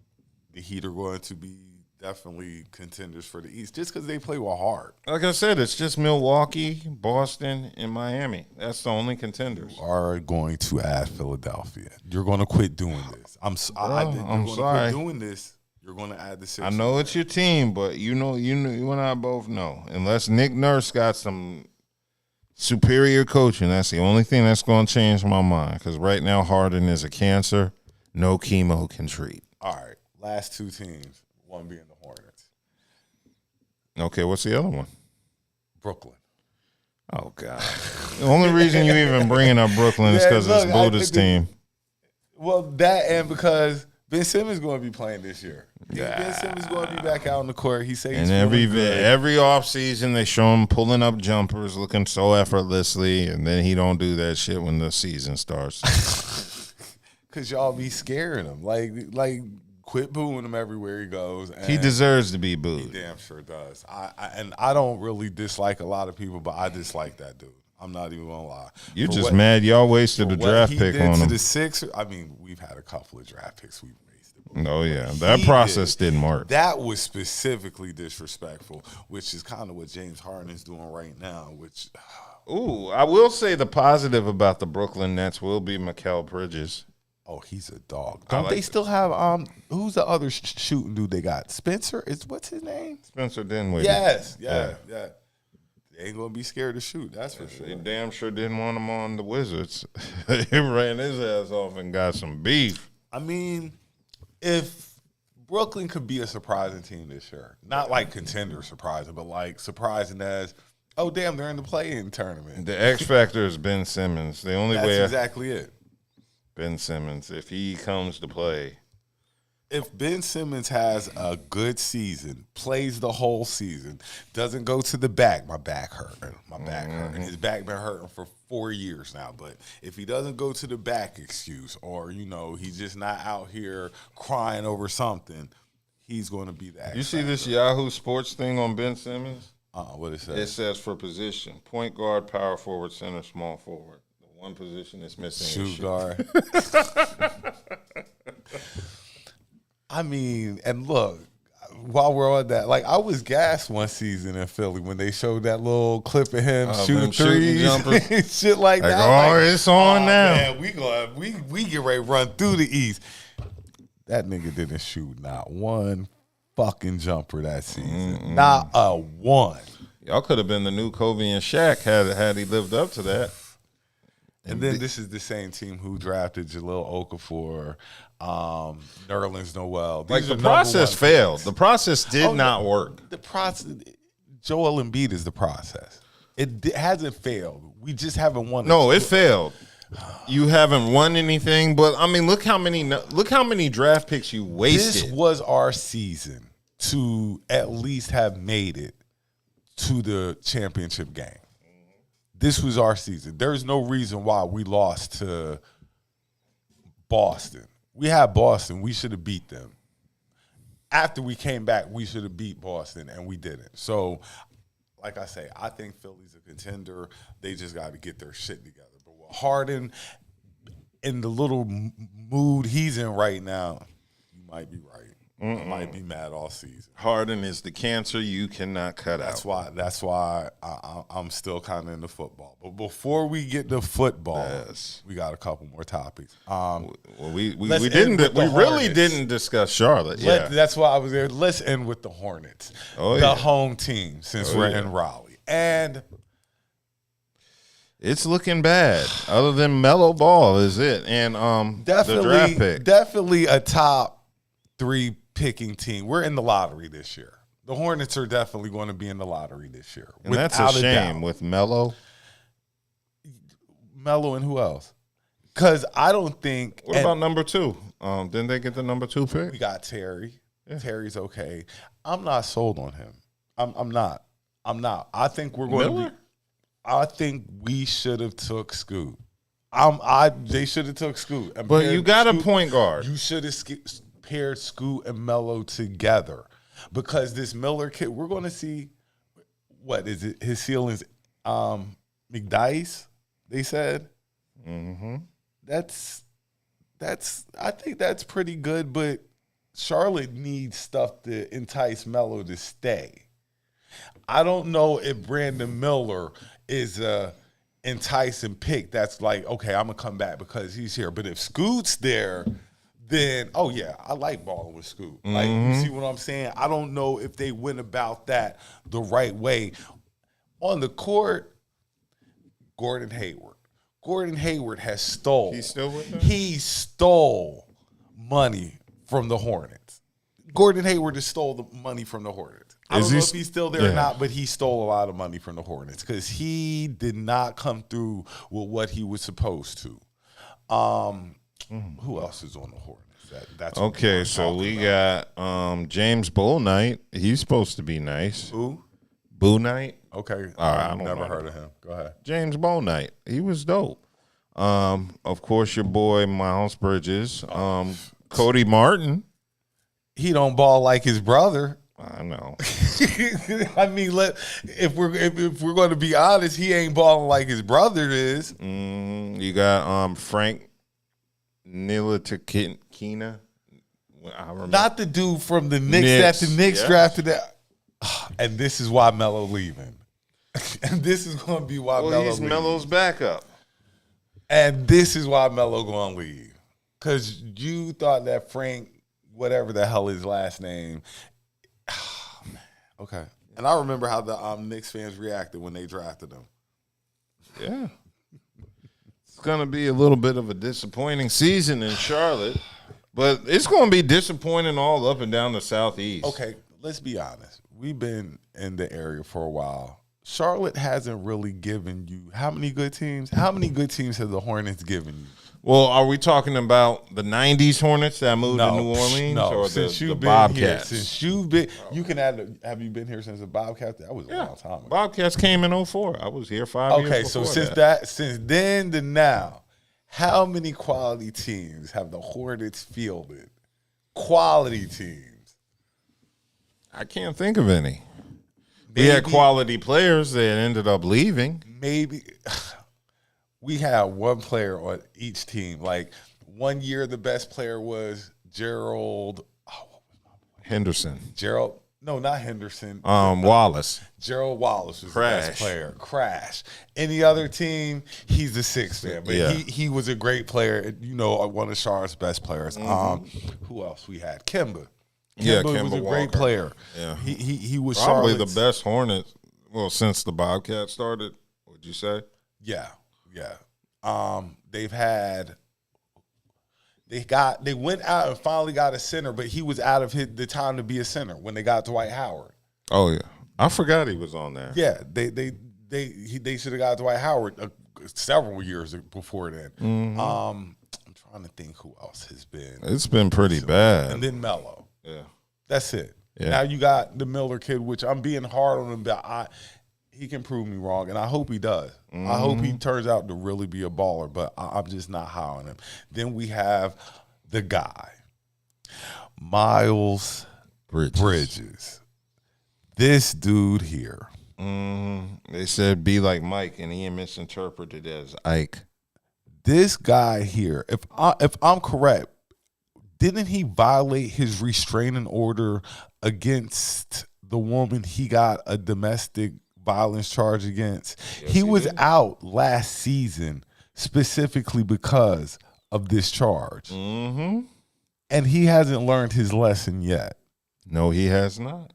The Heat are going to be definitely contenders for the East just because they play with heart. Like I said, it's just Milwaukee, Boston, and Miami. That's the only contenders. You are going to add Philadelphia. You're going to quit doing this. I'm sorry. Quit doing this. You're going to add the Sixers. I know it's your team, but you and I both know. Unless Nick Nurse got some superior coaching, that's the only thing that's going to change my mind. Because right now, Harden is a cancer. No chemo can treat. All right. Last two teams, one being the Hornets. Okay, what's the other one? Brooklyn. Oh, God. The only reason you even bringing up Brooklyn is because it's Buda's team. Well, that and because Ben Simmons is going to be playing this year. Ben Simmons is going to be back out on the court. He says he's every offseason they show him pulling up jumpers, looking so effortlessly, and then he don't do that shit when the season starts. Because y'all be scaring him. Like quit booing him everywhere he goes. And he deserves to be booed. He damn sure does. I don't really dislike a lot of people, but I dislike that dude. I'm not even gonna lie. You're just mad y'all wasted a draft pick on him. The Sixers. I mean, we've had a couple of draft picks we've wasted. Oh yeah, that process didn't work. That was specifically disrespectful, which is kind of what James Harden is doing right now. Which, ooh, I will say the positive about the Brooklyn Nets will be Mikal Bridges. Oh, he's a dog. Don't they still have who's the other shooting dude they got? Spencer what's his name? Spencer Dinwiddie. Yes, yeah. They ain't gonna be scared to shoot. That's for sure. They damn sure didn't want him on the Wizards. He ran his ass off and got some beef. I mean, if Brooklyn could be a surprising team this year, not like contender surprising, but like surprising as, oh damn, they're in the play-in tournament. The X factor is Ben Simmons. The only way exactly it. Ben Simmons, if he comes to play. If Ben Simmons has a good season, plays the whole season, doesn't go to the back, my back hurting. His back been hurting for 4 years now. But if he doesn't go to the back excuse, or he's just not out here crying over something, he's going to be that. You see this Yahoo Sports thing on Ben Simmons? What it says? It says for position: point guard, power forward, center, small forward. The one position is missing. Shoot guard. I mean, and look, while we're on that, like I was gassed one season in Philly when they showed that little clip of him shooting threes, jumpers, shit like that. Oh, it's on now. Man, we get ready to run through the East. That nigga didn't shoot not one fucking jumper that season, not a one. Y'all could have been the new Kobe and Shaq had he lived up to that. And then this is the same team who drafted Jahlil Okafor, Nerlens Noel. Like the process failed. The process did not work. The process, Joel Embiid is the process. It hasn't failed. We just haven't won. No, it failed. You haven't won anything, but I mean, look how many draft picks you wasted. This was our season to at least have made it to the championship game. This was our season. There's no reason why we lost to Boston. We had Boston. We should have beat them. After we came back, we should have beat Boston, and we didn't. So, like I say, I think Philly's a contender. They just got to get their shit together. But with Harden, in the little mood he's in right now, you might be right. I might be mad all season. Harden is the cancer you cannot cut out. That's why I'm still kind of into football. But before we get to football, we got a couple more topics. We really didn't discuss Charlotte. That's why I was there. Let's end with the Hornets, the home team, since we're in Raleigh, and it's looking bad. Other than Melo Ball, is it? And the draft pick, definitely a top 3 picking team. We're in the lottery this year. The Hornets are definitely going to be in the lottery this year. And that's a shame with Melo. Melo and who else? Because I don't think. What about number 2? Didn't they get the number 2 pick? We got Terry. Yeah. Terry's okay. I'm not sold on him. I'm not. I think we're going to be. I think we should have took Scoot. They should have took Scoot. But you got a point guard. You should have paired Scoot and Melo together, because this Miller kid, we're going to see, what is it? His ceiling's McDice, they said. Mm-hmm. That's I think that's pretty good, but Charlotte needs stuff to entice Melo to stay. I don't know if Brandon Miller is a enticing pick that's like, okay, I'm going to come back because he's here. But if Scoot's there, then I like balling with Scoot. Like, you see what I'm saying? I don't know if they went about that the right way. On the court, Gordon Hayward has stole. He's still with them? He stole money from the Hornets. Gordon Hayward has stole the money from the Hornets. I don't know if he's still there or not, but he stole a lot of money from the Hornets because he did not come through with what he was supposed to. Who else is on the Hornets? That's okay, so we got James Bouknight. He's supposed to be nice. Who? Bouknight. Okay. I've never heard of him. Go ahead. James Bouknight. He was dope. Of course, your boy Miles Bridges. Cody Martin. He don't ball like his brother. I know. I mean, if we're going to be honest, he ain't balling like his brother is. You got Frank Ntilikina. I remember. Not the dude from the Knicks that the Knicks drafted. And this is why Melo leaving. And this is going to be why Melo he's leaving. Melo's backup. And this is why Melo going to leave. Because you thought that Frank, whatever the hell his last name. Oh, man. Okay. And I remember how the Knicks fans reacted when they drafted him. Yeah. It's going to be a little bit of a disappointing season in Charlotte. But it's going to be disappointing all up and down the Southeast. Okay, let's be honest. We've been in the area for a while. Charlotte hasn't really given you how many good teams? How many good teams have the Hornets given you? Well, are we talking about the 90s Hornets that moved to New Orleans? No, or since the you've been Bobcats? here. Since you've been, you can add, have you been here since the Bobcats? That was a long time ago. Bobcats came in 2004. I was here 5 years before so since then to now, how many quality teams have the Hornets fielded? Quality teams. I can't think of any. We had quality players that ended up leaving. Maybe we had one player on each team. Like 1 year, the best player was Gerald. Henderson. No, not Henderson. Wallace. Gerald Wallace was the best player. Crash. Any other team, he's the sixth man. But he was a great player. You know, one of Charlotte's best players. Who else we had? Kemba. Kemba was a great player. Yeah, he was probably Charlotte's. the best Hornet. Well, since the Bobcats started, would you say? Yeah. They went out and finally got a center, but he was out of the time to be a center when they got Dwight Howard. Oh yeah, I forgot he was on there. Yeah, they should have got Dwight Howard several years before then. Mm-hmm. I'm trying to think who else has been. It's been pretty bad. And then Melo. Yeah, that's it. Yeah. Now you got the Miller kid, which I'm being hard on him, but he can prove me wrong, and I hope he does. I hope he turns out to really be a baller, but I'm just not high on him. Then we have the guy, Miles Bridges. This dude here. They said be like Mike, and he misinterpreted it as Ike. This guy here, if I'm correct, didn't he violate his restraining order against the woman he got a domestic violence charge against? Yes, he was out last season specifically because of this charge. And he hasn't learned his lesson yet. No, he has not.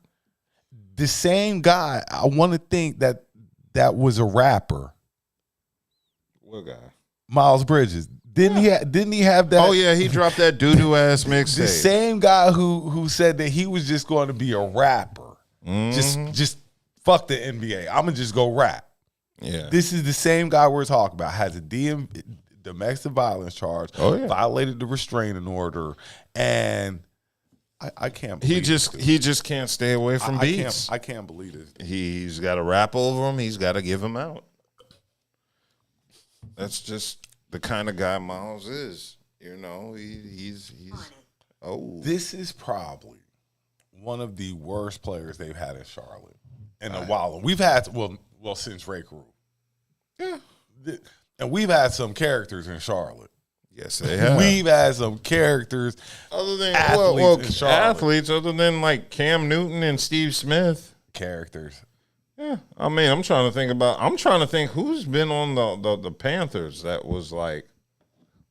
The same guy, I want to think that was a rapper. What guy? Miles Bridges. Didn't he have that? Oh yeah, he dropped that doo-doo ass mixtape. The same guy who said that he was just going to be a rapper. Just fuck the NBA. I'm gonna just go rap. Yeah. This is the same guy we're talking about. Has a domestic violence charge. Oh yeah. Violated the restraining order, and I can't believe he just can't stay away from beats. I can't believe this. He's got to rap over him. He's got to give him out. That's just the kind of guy Miles is. You know, he's This is probably one of the worst players they've had in Charlotte in a while. We've had since Ray Carew. Yeah. And we've had some characters in Charlotte. Yes, they have. We've had some characters other than athletes in Charlotte. Athletes other than like Cam Newton and Steve Smith. Characters. Yeah, I mean, I'm trying to think who's been on the Panthers that was like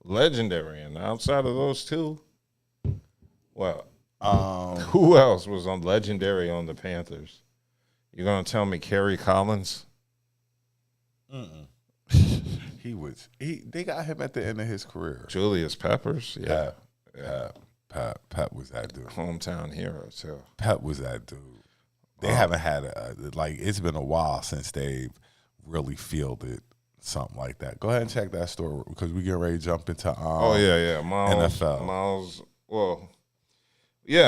legendary, and outside of those two, Well, who else was on legendary on the Panthers? You're gonna tell me Kerry Collins? They got him at the end of his career. Julius Peppers, yeah. Pep was that dude. Hometown hero too. Pep was that dude. They haven't had it's been a while since they've really fielded something like that. Go ahead and check that story because we get ready to jump into Miles, NFL.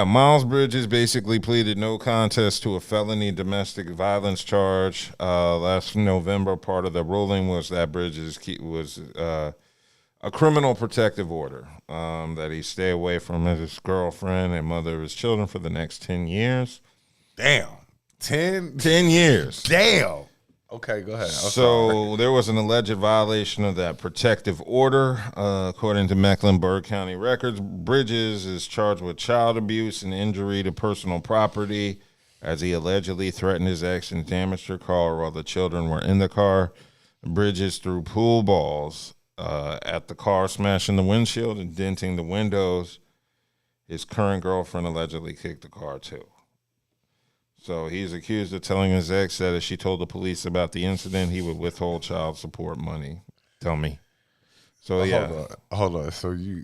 Miles Bridges basically pleaded no contest to a felony domestic violence charge last November. Part of the ruling was that Bridges was a criminal protective order that he stay away from his girlfriend and mother of his children for the next 10 years. Damn. 10 years. Damn. Okay, go ahead. So there was an alleged violation of that protective order. According to Mecklenburg County records, Bridges is charged with child abuse and injury to personal property as he allegedly threatened his ex and damaged her car while the children were in the car. Bridges threw pool balls at the car, smashing the windshield and denting the windows. His current girlfriend allegedly kicked the car too. So he's accused of telling his ex that if she told the police about the incident, he would withhold child support money. Tell me. So Hold on. So you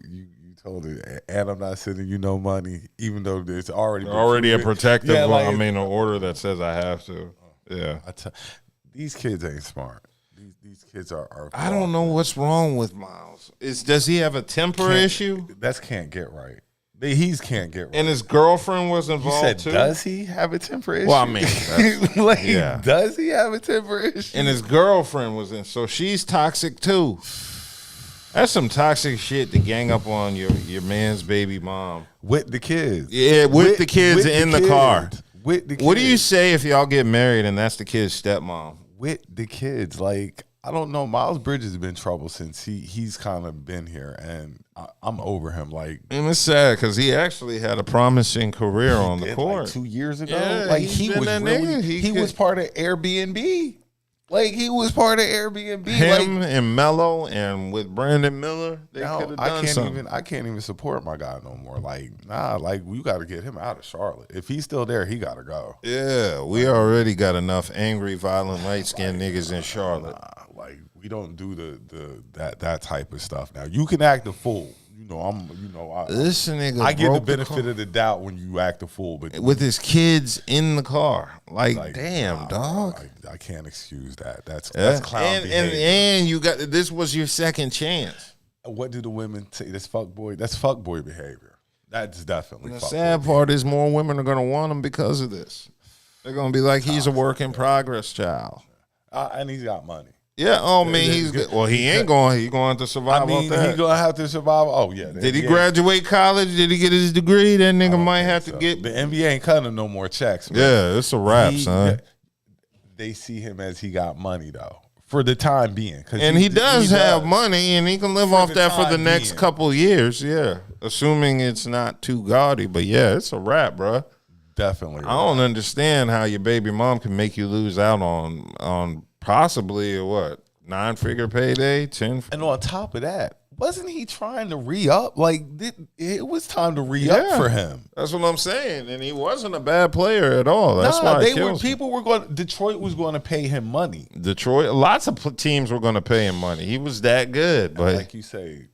told it, and I'm not sending you no money, even though it's already a protective. An order that says I have to. Yeah. These kids ain't smart. These kids are I don't know what's wrong with Miles. Does he have a temper issue? That can't get right. He can't get right. And his girlfriend was involved too? Does he have a temper issue? Well, I mean, does he have a temper issue? And his girlfriend was in, so she's toxic too. That's some toxic shit to gang up on your man's baby mom. With the kids. Yeah, with the kids in the car. With the kids. What do you say if y'all get married and that's the kid's stepmom? With the kids. I don't know. Miles Bridges has been in trouble since he's kind of been here, and I'm over him. And it's sad because he actually had a promising career on the court 2 years ago. Yeah, he was part of Airbnb. He was part of Airbnb. Him and Mello and with Brandon Miller, they could have done something. I can't even support my guy no more. We got to get him out of Charlotte. If he's still there, he got to go. Yeah, we already got enough angry, violent, light-skinned niggas in Charlotte. We don't do that type of stuff now. You can act a fool. This nigga I get the benefit of the doubt when you act a fool, but with his kids in the car, damn, dog. I can't excuse that. That's clown behavior. And you got this was your second chance. What do the women say? That's fuckboy. That's fuckboy behavior. That's definitely. The sad part is more women are gonna want him because of this. They're gonna be like, he's a work in progress child, and he's got money. Yeah, he's good. Well, he ain't going. He's going to survive off that. He's going to have to survive. Oh, yeah. Did he graduate college? Did he get his degree? That nigga might have to get. The NBA ain't cutting him no more checks, man. Yeah, it's a wrap, son. They see him as he got money, though, for the time being. And he does have money, and he can live off that for the next couple years, yeah. Assuming it's not too gaudy. But, yeah, it's a wrap, bro. Definitely. I don't understand how your baby mom can make you lose out on possibly a 9-figure payday, 10. And on top of that, wasn't he trying to re-up? It was time to re-up for him. That's what I'm saying. And he wasn't a bad player at all. That's why Detroit was going to pay him money. Lots of teams were going to pay him money. He was that good. But like you say,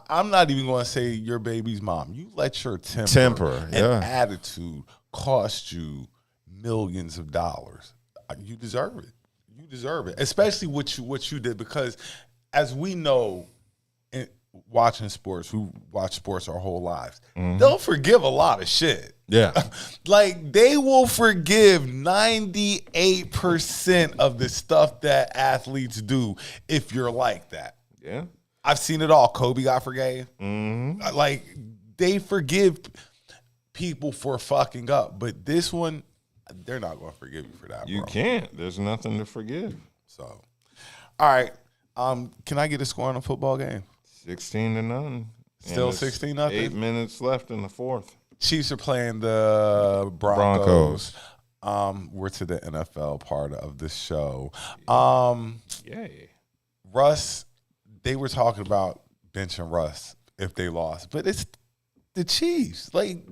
I'm not even going to say your baby's mom. You let your temper and attitude cost you millions of dollars. You deserve it. You deserve it, especially what you did, because as we know, watching sports, who watch sports our whole lives, they'll forgive a lot of shit. Yeah. They will forgive 98% of the stuff that athletes do if you're like that. Yeah. I've seen it all. Kobe got forgave. They forgive people for fucking up, but this one, they're not going to forgive you for that, bro. You can't. There's nothing to forgive. So, all right. Can I get a score on a football game? 16-0. Still 16-0? 8 minutes left in the fourth. Chiefs are playing the Broncos. We're to the NFL part of the show. Russ, they were talking about benching Russ if they lost, but it's the Chiefs. Like,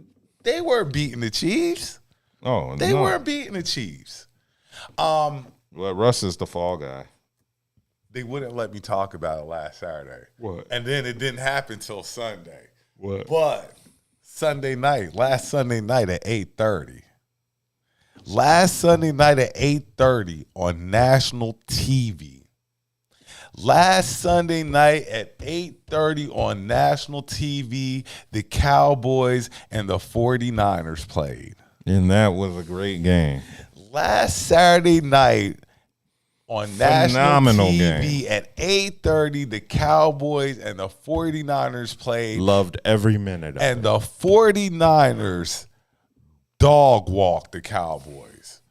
they weren't beating the Chiefs. Oh, they weren't beating the Chiefs. Well, Russ is the fall guy. They wouldn't let me talk about it last Saturday. What? And then it didn't happen till Sunday. What? But last Sunday night at 8:30. Last Sunday night at 8:30 on national TV. Last Sunday night at 8:30 on national TV, the Cowboys and the 49ers played. And that was a great game. Last Saturday night on national TV game. at 8:30, the Cowboys and the 49ers played. Loved every minute of it. And the 49ers dog walked the Cowboys.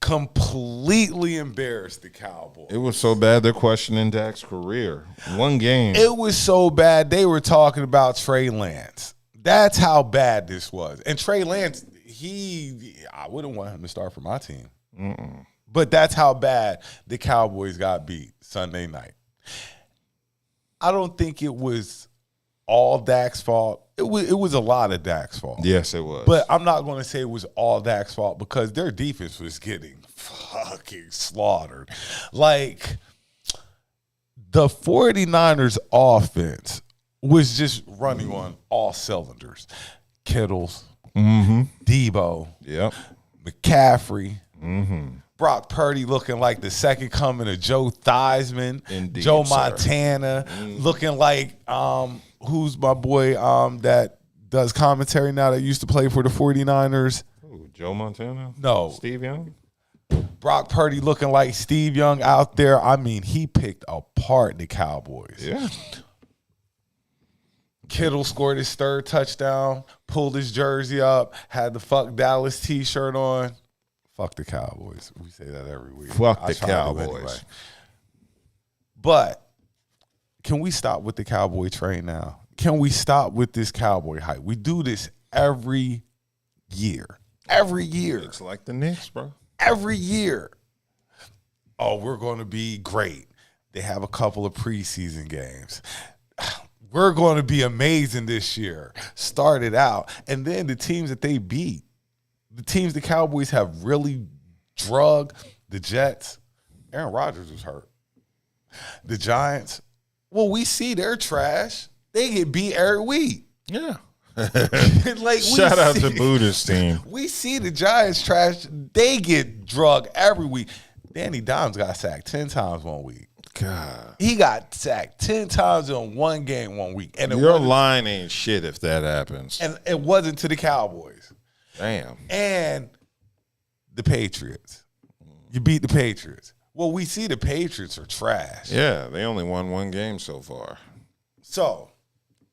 Completely embarrassed the Cowboys. It was so bad they're questioning Dak's career. One game. It was so bad they were talking about Trey Lance. That's how bad this was. And Trey Lance, I wouldn't want him to start for my team. But that's how bad the Cowboys got beat Sunday night. I don't think it was all Dak's fault. It was a lot of Dak's fault. Yes, it was. But I'm not going to say it was all Dak's fault because their defense was getting fucking slaughtered. Like, the 49ers offense was just running on all cylinders. Kittles, Debo, McCaffrey, Brock Purdy looking like the second coming of Joe Theismann, Indeed, Joe sir. Montana, looking like who's my boy that does commentary now that used to play for the 49ers? Ooh, Joe Montana? No. Steve Young? Brock Purdy looking like Steve Young out there. I mean, he picked apart the Cowboys. Yeah. Kittle scored his third touchdown, pulled his jersey up, had the Fuck Dallas t-shirt on. Fuck the Cowboys. We say that every week. Fuck I the try to Cowboys. anyway. But can we stop with the Cowboy train now? Can we stop with this Cowboy hype? We do this every year. Every year. It's like the Knicks, bro. Every year. Oh, we're going to be great. They have a couple of preseason games. We're going to be amazing this year. Started out. And then the teams that they beat, the teams the Cowboys have really drug, the Jets, Aaron Rodgers was hurt. The Giants, well, we see they're trash. They get beat every week. Yeah. Shout out to Buddha's team. We see the Giants trash. They get drugged every week. Danny Dimes got sacked 10 times one week. God. He got sacked 10 times in one game one week. And your line ain't shit if that happens. And it wasn't to the Cowboys. Damn. And the Patriots. You beat the Patriots. Well, we see the Patriots are trash. Yeah, they only won one game so far. So,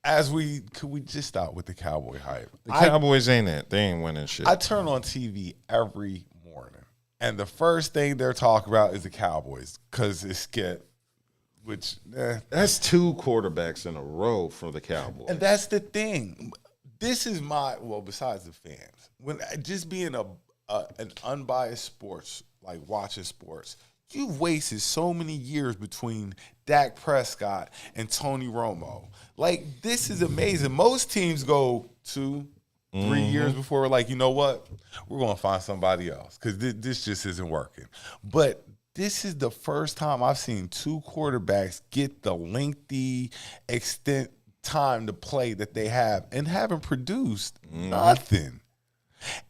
could we just start with the Cowboy hype? The Cowboys ain't it. They ain't winning shit. I turn on TV every morning, and the first thing they're talking about is the Cowboys because it's Skip, which that's two quarterbacks in a row for the Cowboys. And that's the thing. This is besides the fans, when just being an unbiased sports, like watching sports, you've wasted so many years between Dak Prescott and Tony Romo. Like, this is amazing. Most teams go 2-3 years before we're like, you know what? We're going to find somebody else because this just isn't working. But this is the first time I've seen two quarterbacks get the lengthy extent time to play that they have and haven't produced nothing.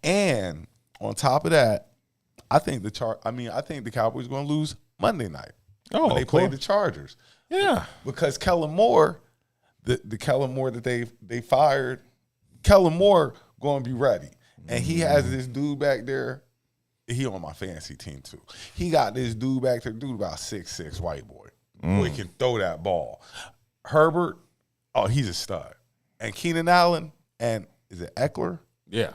And on top of that, I think the Cowboys are going to lose Monday night. Oh, when they play the Chargers. Yeah, because Kellen Moore, the Kellen Moore that they fired, Kellen Moore going to be ready, and he has this dude back there. He on my fantasy team too. He got this dude back there, dude about 6'6" white boy. Boy can throw that ball. Herbert, oh, he's a stud, and Keenan Allen, and is it Eckler? Yeah.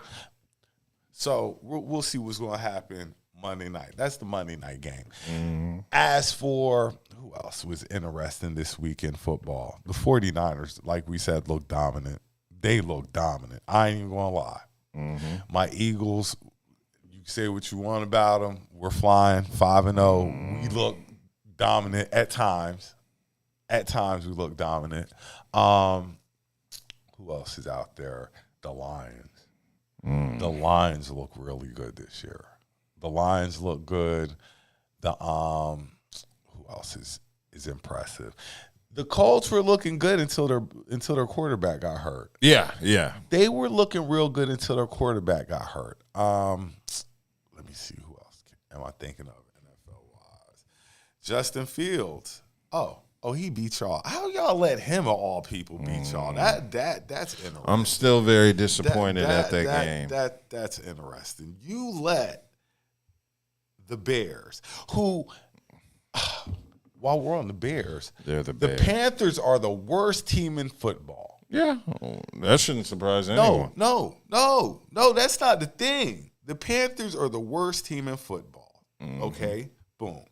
So we'll see what's going to happen Monday night. That's the Monday night game. As for who else was interesting this week in football, the 49ers, like we said, look dominant. They look dominant. I ain't even going to lie. My Eagles, you can say what you want about them. We're flying 5-0. We look dominant at times. At times we look dominant. Who Who else is out there? The Lions. The Lions look really good this year. The Lions look good. The who else is impressive? The Colts were looking good until their quarterback got hurt. Yeah. They were looking real good until their quarterback got hurt. Let me see who else am I thinking of NFL wise. Justin Fields. Oh, he beat y'all. How y'all let him of all people beat y'all? That's interesting. I'm still very disappointed at that game. That's interesting. You let the Bears, who while we're on the Bears, they're the Bears. Panthers are the worst team in football. Yeah, that shouldn't surprise anyone. No, that's not the thing. The Panthers are the worst team in football. Okay, boom.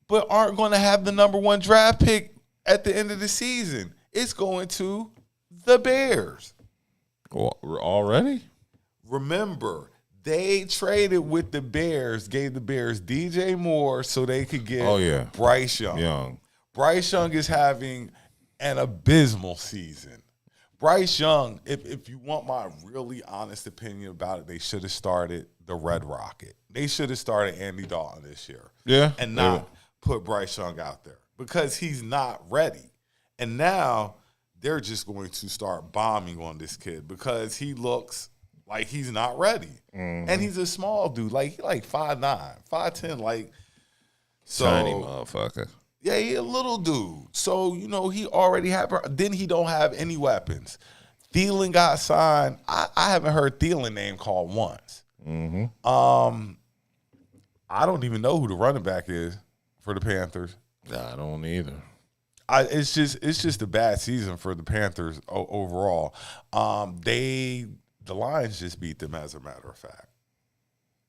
But aren't going to have the number 1 draft pick at the end of the season. It's going to the Bears. Already? Remember, they traded with the Bears, gave the Bears DJ Moore so they could get Bryce Young. Bryce Young is having an abysmal season. Bryce Young, if you want my really honest opinion about it, they should have started the Red Rocket. They should have started Andy Dalton this year. Yeah. And not put Bryce Young out there because he's not ready. And now they're just going to start bombing on this kid because he looks like he's not ready. And he's a small dude. He 5'9", 5'10", so tiny motherfucker. Yeah, he a little dude. So, he already then he don't have any weapons. Thielen got signed. I haven't heard Thielen name called once. I don't even know who the running back is for the Panthers. I don't either. It's just a bad season for the Panthers overall. The Lions just beat them, as a matter of fact.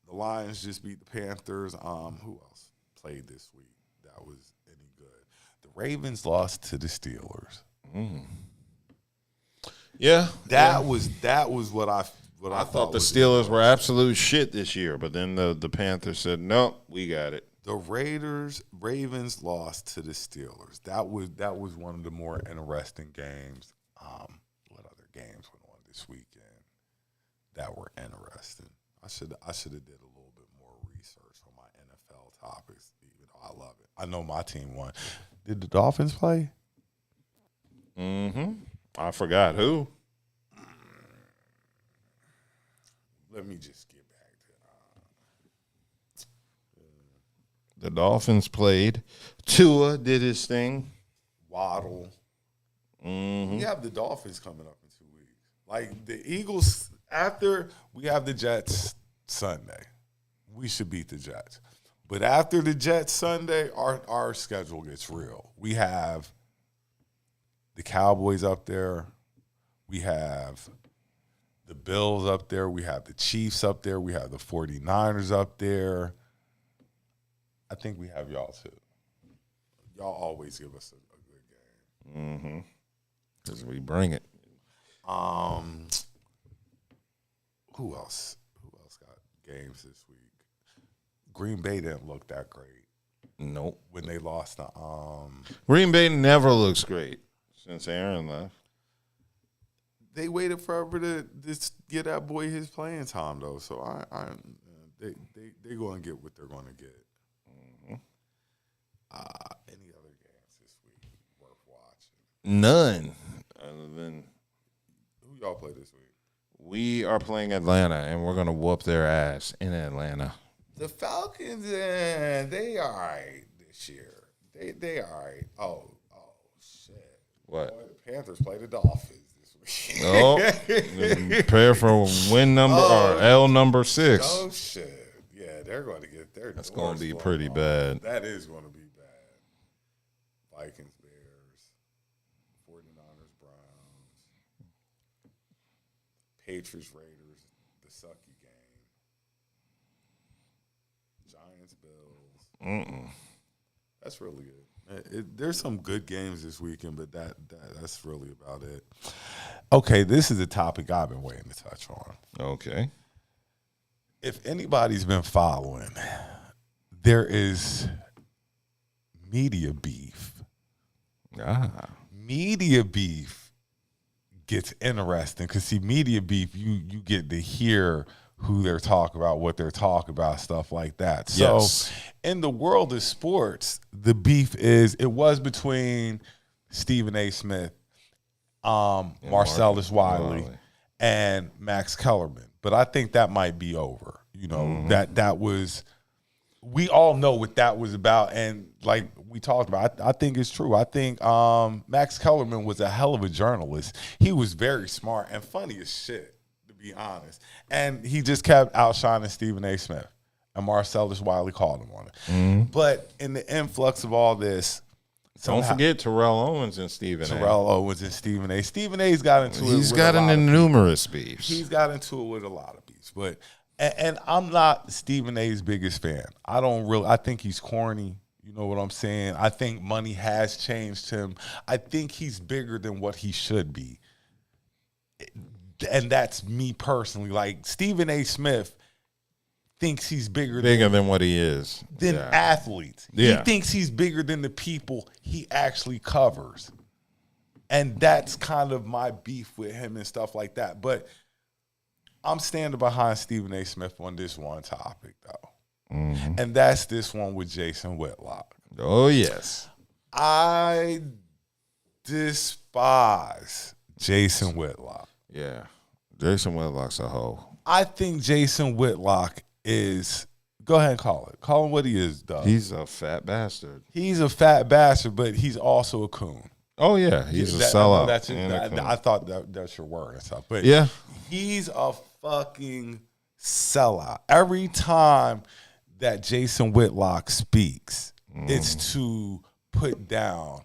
The Lions just beat the Panthers. Who else played this week that was any good? The Ravens lost to the Steelers. Yeah, that was what I thought the Steelers were absolute shit this year, but then the Panthers said, "Nope, we got it." The Ravens lost to the Steelers. That was one of the more interesting games. What other games went on this weekend that were interesting? I should have did a little bit more research on my NFL topics. Even though I love it, I know my team won. Did the Dolphins play? I forgot who. Let me just get back to the Dolphins played. Tua did his thing. Waddle. We have the Dolphins coming up in 2 weeks. The Eagles, after we have the Jets Sunday, we should beat the Jets. But after the Jets Sunday, our schedule gets real. We have the Cowboys up there. We have the Bills up there. We have the Chiefs up there. We have the 49ers up there. I think we have y'all too. Y'all always give us a good game. Because we bring it. Who else? Who else got games this week? Green Bay didn't look that great. Nope. When they lost to Green Bay never looks great since Aaron left. They waited forever to get that boy his playing time though. So they going to get what they're going to get. Any other games this week worth watching? None. Other than who y'all play this week? We are playing Atlanta, and we're going to whoop their ass in Atlanta. The Falcons, they all right this year. They all right. Oh shit. What? Boy, the Panthers play the Dolphins this week. Oh, prepare for win number or L number 6. Oh shit. Yeah, they're going to get their. That's going to be pretty bad. That is going to be bad. Vikings, Bears, 49ers, Browns, Patriots, Raiders, the sucky game, Giants, Bills. That's really good. There's some good games this weekend, but that's really about it. Okay, this is a topic I've been waiting to touch on. Okay. If anybody's been following, there is media beef. Media beef gets interesting because see, media beef, you get to hear who they're talking about, what they're talking about, stuff like that. So in the world of sports, the beef it was between Stephen A. Smith, Marcellus Wiley, and Max Kellerman. But I think that might be over. You know, that was, we all know what that was about. And like we talked about, I think it's true. I think Max Kellerman was a hell of a journalist. He was very smart and funny as shit, to be honest. And he just kept outshining Stephen A. Smith. And Marcellus Wiley called him on it. But in the influx of all this, don't forget Terrell Owens and Stephen A. Terrell Owens and Stephen A. Stephen A's got into it. He's got into numerous beefs. He's got into it with a lot of beefs. But and I'm not Stephen A's biggest fan. I think he's corny. You know what I'm saying? I think money has changed him. I think he's bigger than what he should be. And that's me personally. Like Stephen A. Smith thinks he's bigger than what he is. Than athletes. He thinks he's bigger than the people he actually covers. And that's kind of my beef with him and stuff like that. But I'm standing behind Stephen A. Smith on this one topic, though. And that's this one with Jason Whitlock. Oh, yes. I despise Jason Whitlock. Yeah. Jason Whitlock's a hoe. I think Jason Whitlock is, go ahead and call it. Call him what he is, Doug. He's a fat bastard. He's a fat bastard, but he's also a coon. Oh, yeah. He's a sellout. I thought that's your word and stuff. But yeah, he's a fucking sellout. Every time that Jason Whitlock speaks, it's to put down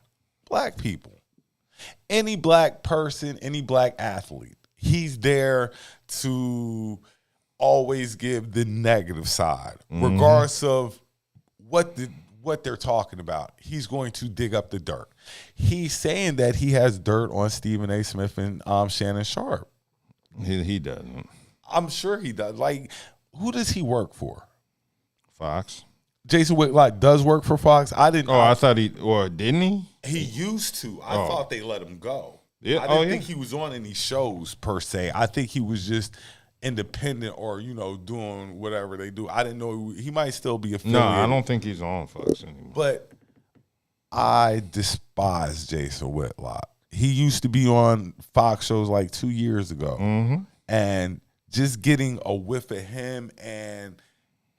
black people. Any black person, any black athlete, he's there to always give the negative side, regardless of what they're talking about. He's going to dig up the dirt. He's saying that he has dirt on Stephen A. Smith and Shannon Sharp. He doesn't. I'm sure he does. Like, who does he work for? Fox. Jason Whitlock does work for Fox. I didn't. Oh, I thought didn't he? He used to. I thought they let him go. Yeah. I didn't think he was on any shows per se. I think he was just independent or, doing whatever they do. I didn't know he might still be affiliated. No, I don't think he's on Fox anymore. But I despise Jason Whitlock. He used to be on Fox shows like 2 years ago. And just getting a whiff of him and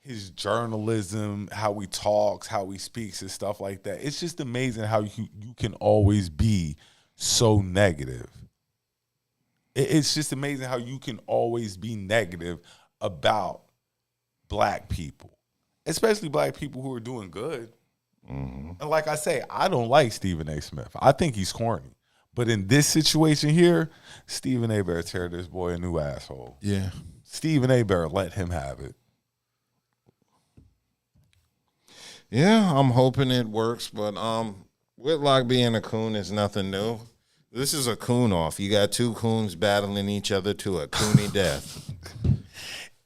his journalism, how he talks, how he speaks and stuff like that. It's just amazing how you can always be so negative. It's just amazing how you can always be negative about black people, especially black people who are doing good. And like I say, I don't like Stephen A. Smith. I think he's corny. But in this situation here, Stephen A. better tear this boy a new asshole. Yeah. Stephen A. better let him have it. Yeah, I'm hoping it works, but Whitlock being a coon is nothing new. This is a coon off. You got two coons battling each other to a coony death.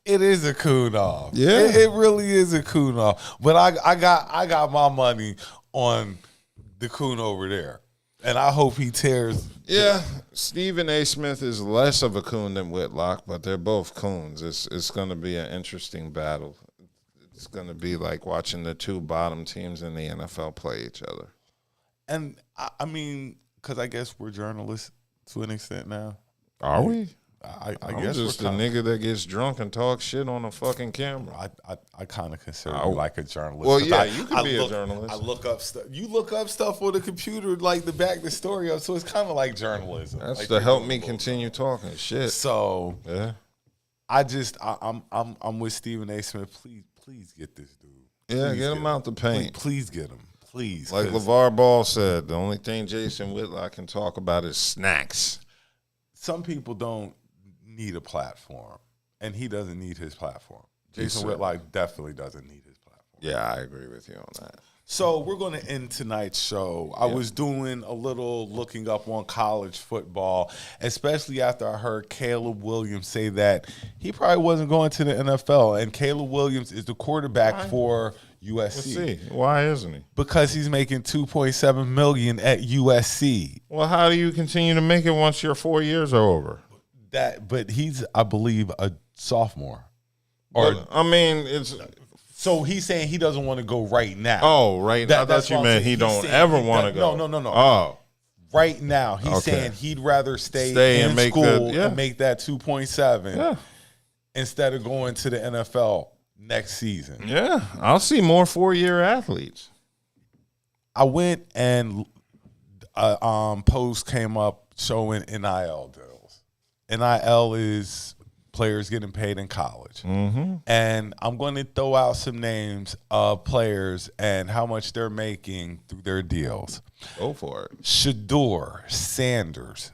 It is a coon off. Yeah, it really is a coon off. But I got my money on the coon over there, and I hope he tears. Yeah, Stephen A. Smith is less of a coon than Whitlock, but they're both coons. It's going to be an interesting battle. It's going to be like watching the two bottom teams in the NFL play each other. And I mean, because I guess we're journalists to an extent now. Are we? I I'm guess just a nigga that gets drunk and talks shit on a fucking camera. I kind of consider you like a journalist. Well, yeah, you could be a journalist. I look up stuff. You look up stuff on the computer, like to back the story up. So it's kind of like journalism. That's like to help me continue talking shit. So yeah, I'm with Stephen A. Smith. Please get this dude. Yeah, get him out the paint. Please get him. Please. Like LeVar Ball said, the only thing Jason Whitlock can talk about is snacks. Some people don't need a platform, and he doesn't need his platform. Jason Whitlock definitely doesn't need his platform. Yeah, I agree with you on that. So we're going to end tonight's show. I was doing a little looking up on college football, especially after I heard Caleb Williams say that he probably wasn't going to the NFL. And Caleb Williams is the quarterback for USC. Why isn't he? Because he's making $2.7 million at USC. Well, how do you continue to make it once your 4 years are over? But he's, I believe, a sophomore. Or I mean, it's. So he's saying he doesn't want to go right now. Oh, right now. I thought you meant he don't ever want to go. No. Oh. Right now, he's saying he'd rather stay in school and make that 2.7 instead of going to the NFL next season. Yeah, I'll see more 4-year athletes. I went and a post came up showing NIL deals. NIL is players getting paid in college. Mm-hmm. And I'm going to throw out some names of players and how much they're making through their deals. Go for it. Shedeur Sanders,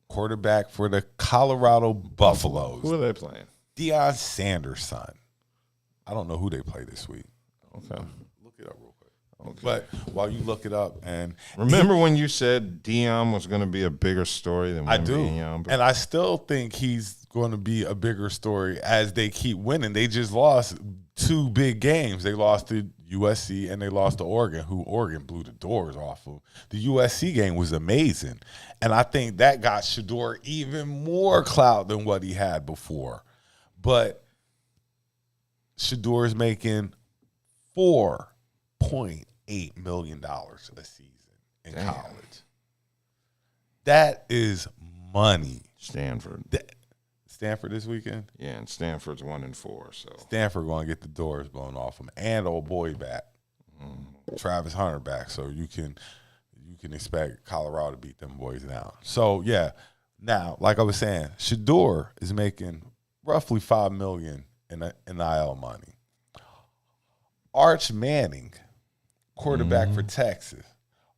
quarterback for the Colorado Buffaloes. Who are they playing? Deion Sanders' son. I don't know who they play this week. Okay. Look it up real quick. Okay. But while you look it up, and remember when you said Deion was going to be a bigger story than I do, Deion, and I still think he's going to be a bigger story as they keep winning. They just lost 2 big games. They lost to USC and they lost to Oregon, who Oregon blew the doors off of. The USC game was amazing, and I think that got Shedeur even more clout than what he had before. But Shedeur is making $4.8 million a season in college. That is money. Stanford. Stanford this weekend? Yeah, and Stanford's 1-4. So Stanford going to get the doors blown off him, and old boy back, Travis Hunter back. So you can expect Colorado to beat them boys down. So yeah, now like I was saying, Shedeur is making roughly $5 million in NIL money. Arch Manning, quarterback for Texas.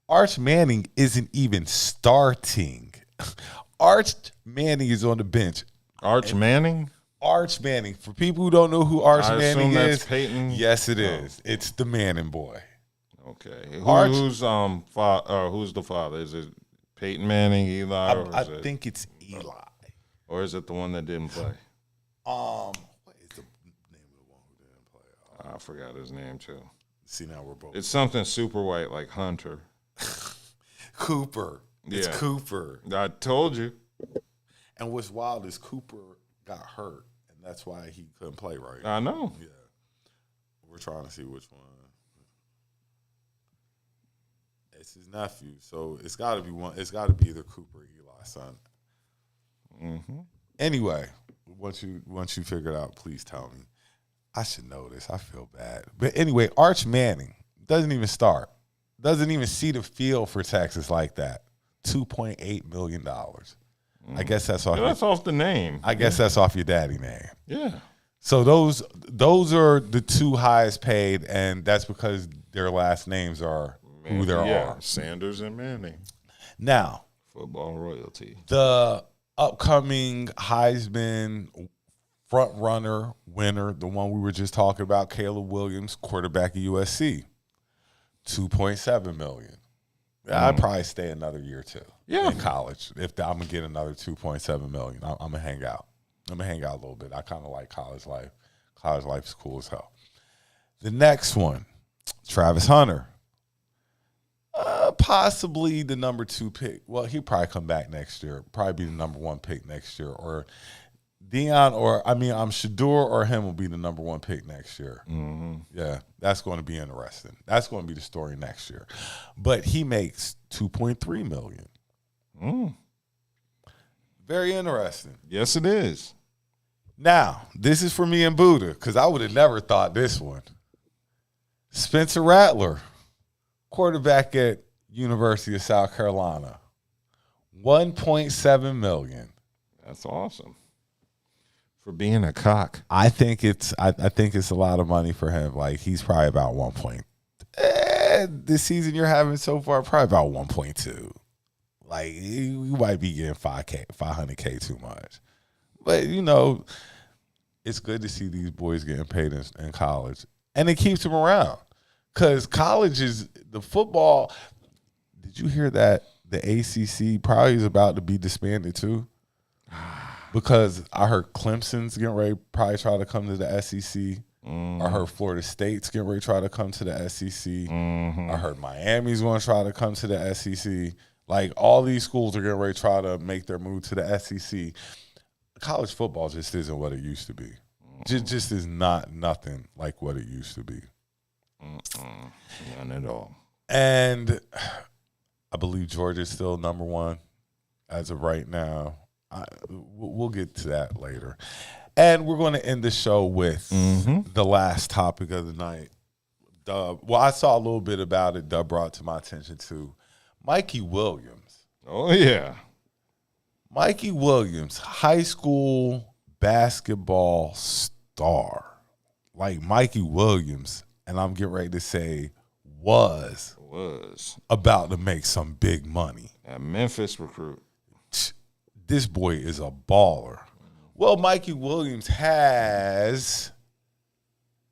Arch Manning isn't even starting. Arch Manning is on the bench. Arch Manning? Arch Manning. For people who don't know who Arch Manning is, Peyton? Yes, it is. It's the Manning boy. Okay. Who's the father? Is it Peyton Manning, Eli? I think it's Eli. Or is it the one that didn't play? What is the name of the one who didn't play? I forgot his name too. See, now we're both. It's something super white like Hunter. Cooper. It's Cooper. I told you. And what's wild is Cooper got hurt, and that's why he couldn't play right. I know. Yeah. We're trying to see which one. It's his nephew, so it's got to be one. It's got to be either Cooper or Eli's son. Mm-hmm. Anyway, once you figure it out, please tell me. I should know this. I feel bad. But anyway, Arch Manning doesn't even start. Doesn't even see the field for Texas like that. $2.8 million. I guess that's off. That's off the name. I guess that's off your daddy name. Yeah. So those are the 2 highest paid, and that's because their last names are who there are. Sanders and Manning. Now, football royalty. The upcoming Heisman front runner winner, the one we were just talking about, Caleb Williams, quarterback of USC, $2.7 million. I'd probably stay another year or 2 in college. If I'm gonna get another $2.7 million, I'm gonna hang out. I'm gonna hang out a little bit. I kind of like college life. College life is cool as hell. The next one, Travis Hunter, possibly the number 2 pick. Well, he'll probably come back next year. Probably be the number 1 pick next year, or Deion, Shedeur or him will be the number 1 pick next year. Mm-hmm. Yeah, that's going to be interesting. That's going to be the story next year. But he makes $2.3 million. Very interesting. Yes, it is. Now, this is for me and Budha, because I would have never thought this one. Spencer Rattler, quarterback at University of South Carolina, $1.7 million. That's awesome. For being a cock. I think it's a lot of money for him. Like, he's probably about 1 point. This season you're having so far, probably about 1.2. Like, you might be getting $500K too much. But, it's good to see these boys getting paid in college. And it keeps them around. Because college is the football. Did you hear that the ACC probably is about to be disbanded too? Because I heard Clemson's getting ready to probably try to come to the SEC. I heard Florida State's getting ready to try to come to the SEC. I heard Miami's going to try to come to the SEC. Like, all these schools are getting ready to try to make their move to the SEC. College football just isn't what it used to be. Just is nothing like what it used to be. None at all. And I believe Georgia's still number one as of right now. We'll get to that later. And we're going to end the show with the last topic of the night. Dub. Well, I saw a little bit about it. Dub brought to my attention too. Mikey Williams. Oh, yeah. Mikey Williams, high school basketball star. Like Mikey Williams, and I'm getting ready to say was about to make some big money. A Memphis recruit. This boy is a baller. Well, Mikey Williams has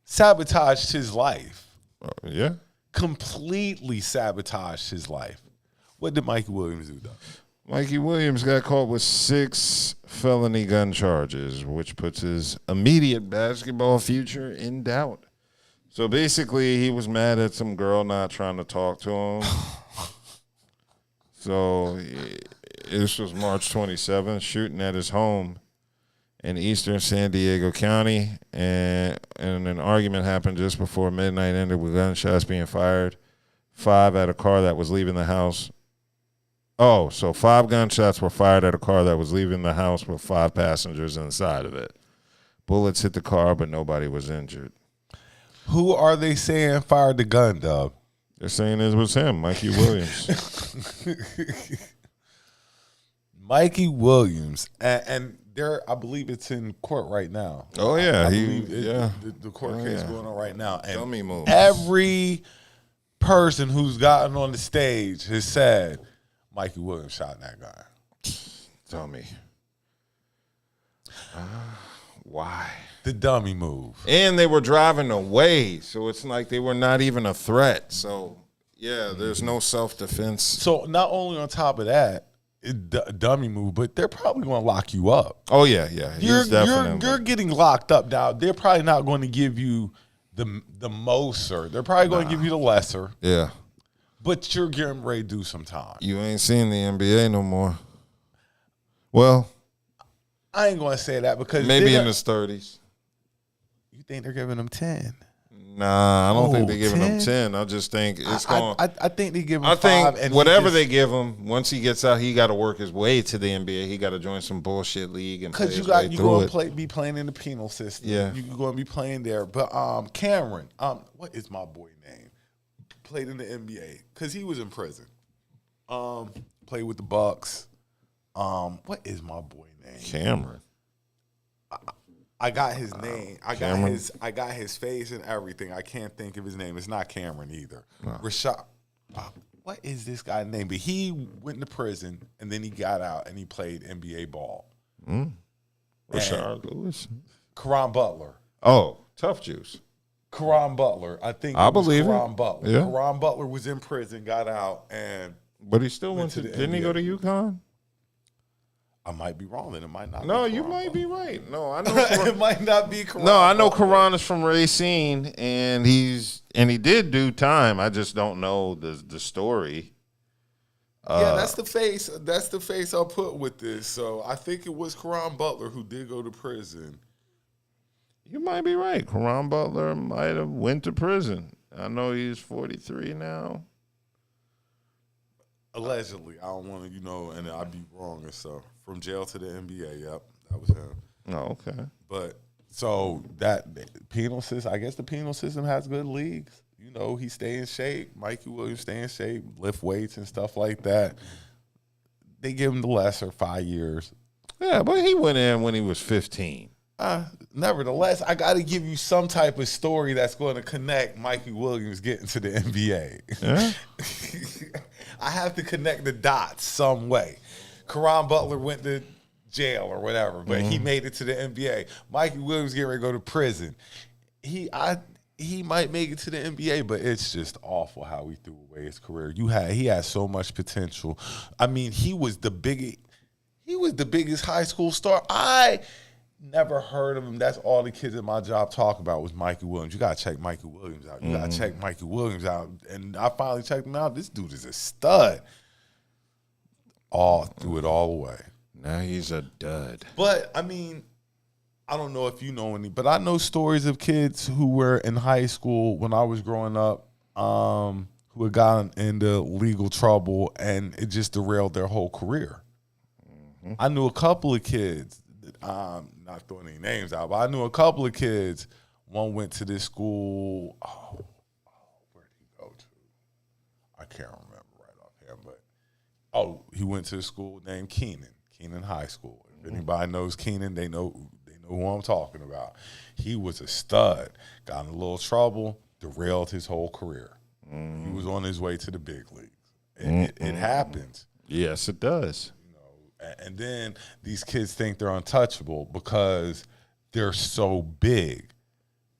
sabotaged his life. Yeah. Completely sabotaged his life. What did Mikey Williams do, though? Mikey Williams got caught with 6 felony gun charges, which puts his immediate basketball future in doubt. So basically, he was mad at some girl not trying to talk to him. So this was March 27th, shooting at his home in eastern San Diego County, and an argument happened just before midnight ended with gunshots being fired. 5 at a car that was leaving the house. Oh, so 5 gunshots were fired at a car that was leaving the house with 5 passengers inside of it. Bullets hit the car, but nobody was injured. Who are they saying fired the gun, Dub? They're saying it was him, Mikey Williams. Mikey Williams, and there, I believe it's in court right now. Oh yeah, the court case going on right now. And tell me more. Every person who's gotten on the stage has said Mikey Williams shot that guy. Tell me. Why? The dummy move. And they were driving away, so it's like they were not even a threat. So, yeah, there's no self-defense. So, not only on top of that, dummy move, but they're probably going to lock you up. Oh, yeah. You're getting locked up now. They're probably not going to give you the most, or they're probably going to give you the lesser. Yeah. But you're getting ready to do some time. You ain't seen the NBA no more. Well, I ain't going to say that because maybe in his 30s. You think they're giving him 10? Nah, I don't think they're giving him 10. I just think it's going. I think they give him 5. And whatever they give him, once he gets out, he got to work his way to the NBA. He got to join some bullshit league and play his way through it. Because you're going to be playing in the penal system. Yeah, you're going to be playing there. But Cameron, what is my boy name? Played in the NBA because he was in prison. Played with the Bucks. What is my boy name? Cameron. I got his name. I got his face and everything. I can't think of his name. It's not Cameron either. No. Rashad. What is this guy's name? But he went to prison and then he got out and he played NBA ball. Rashard Lewis. Caron Butler. Oh, tough juice. Caron Butler. I believe Caron Butler. Yeah. Caron Butler was in prison, got out, but he still went to the didn't NBA. He go to UConn? I might be wrong, and it might not. No, be you might be right. No, I know it might not be Caron. No, I know Caron is from Racine, and he did do time. I just don't know the story. Yeah, that's the face. That's the face I'll put with this. So I think it was Caron Butler who did go to prison. You might be right. Caron Butler might have went to prison. I know he's 43 now. Allegedly, I don't want to, and I'd be wrong and stuff. From jail to the NBA, yep, that was him. Oh, okay. But so that penal system, I guess the penal system has good leagues. He stay in shape. Mikey Williams stay in shape, lift weights and stuff like that. They give him the lesser 5 years. Yeah, but he went in when he was 15. Nevertheless, I got to give you some type of story that's going to connect Mikey Williams getting to the NBA. Yeah? I have to connect the dots some way. Caron Butler went to jail or whatever, but he made it to the NBA. Mikey Williams getting ready to go to prison. He might make it to the NBA, but it's just awful how he threw away his career. He had so much potential. I mean, he was the biggest high school star. I never heard of him. That's all the kids at my job talk about was Mikey Williams. You got to check Mikey Williams out. You got to check Mikey Williams out. And I finally checked him out. This dude is a stud. Threw it all away. Now he's a dud. But, I mean, I don't know if you know any, but I know stories of kids who were in high school when I was growing up who had gotten into legal trouble, and it just derailed their whole career. Mm-hmm. I knew a couple of kids, I'm not throwing any names out, but I knew a couple of kids. One went to this school. Where did he go to? I can't remember right offhand, but he went to a school named Keenan High School. If anybody knows Keenan, they know who I'm talking about. He was a stud, got in a little trouble, derailed his whole career. He was on his way to the big leagues. It happens. Yes, it does. You know, and then these kids think they're untouchable because they're so big.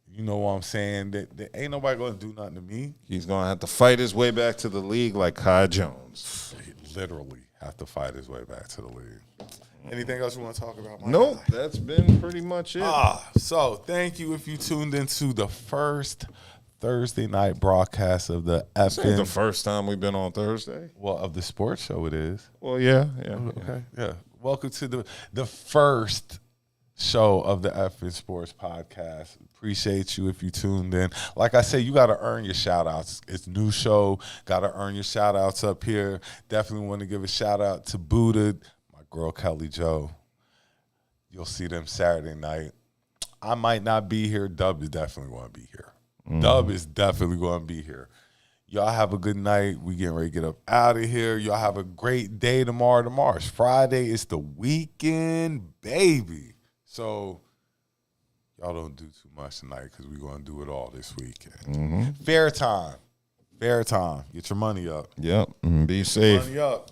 You know what I'm saying? That ain't nobody going to do nothing to me. He's going to have to fight his way back to the league like Kai Jones. He literally have to fight his way back to the league. Anything else you want to talk about? Nope, that's been pretty much it. So thank you if you tuned into the first Thursday night broadcast of the FN. This ain't the first time we've been on Thursday. Well, of the sports show it is. Well, yeah. Okay, yeah. Welcome to the first show of the FN Sports Podcast. Appreciate you if you tuned in. Like I say, you got to earn your shout-outs. It's new show. Got to earn your shout-outs up here. Definitely want to give a shout-out to B.D.U.B, my girl Kelli Jo. You'll see them Saturday night. I might not be here. B.D.U.B is definitely going to be here. B.D.U.B is definitely going to be here. Y'all have a good night. We getting ready to get up out of here. Y'all have a great day tomorrow. Tomorrow's Friday. It's the weekend, baby. So y'all don't do too much tonight because we're going to do it all this weekend. Fair time. Get your money up. Yep. Be safe. Money up.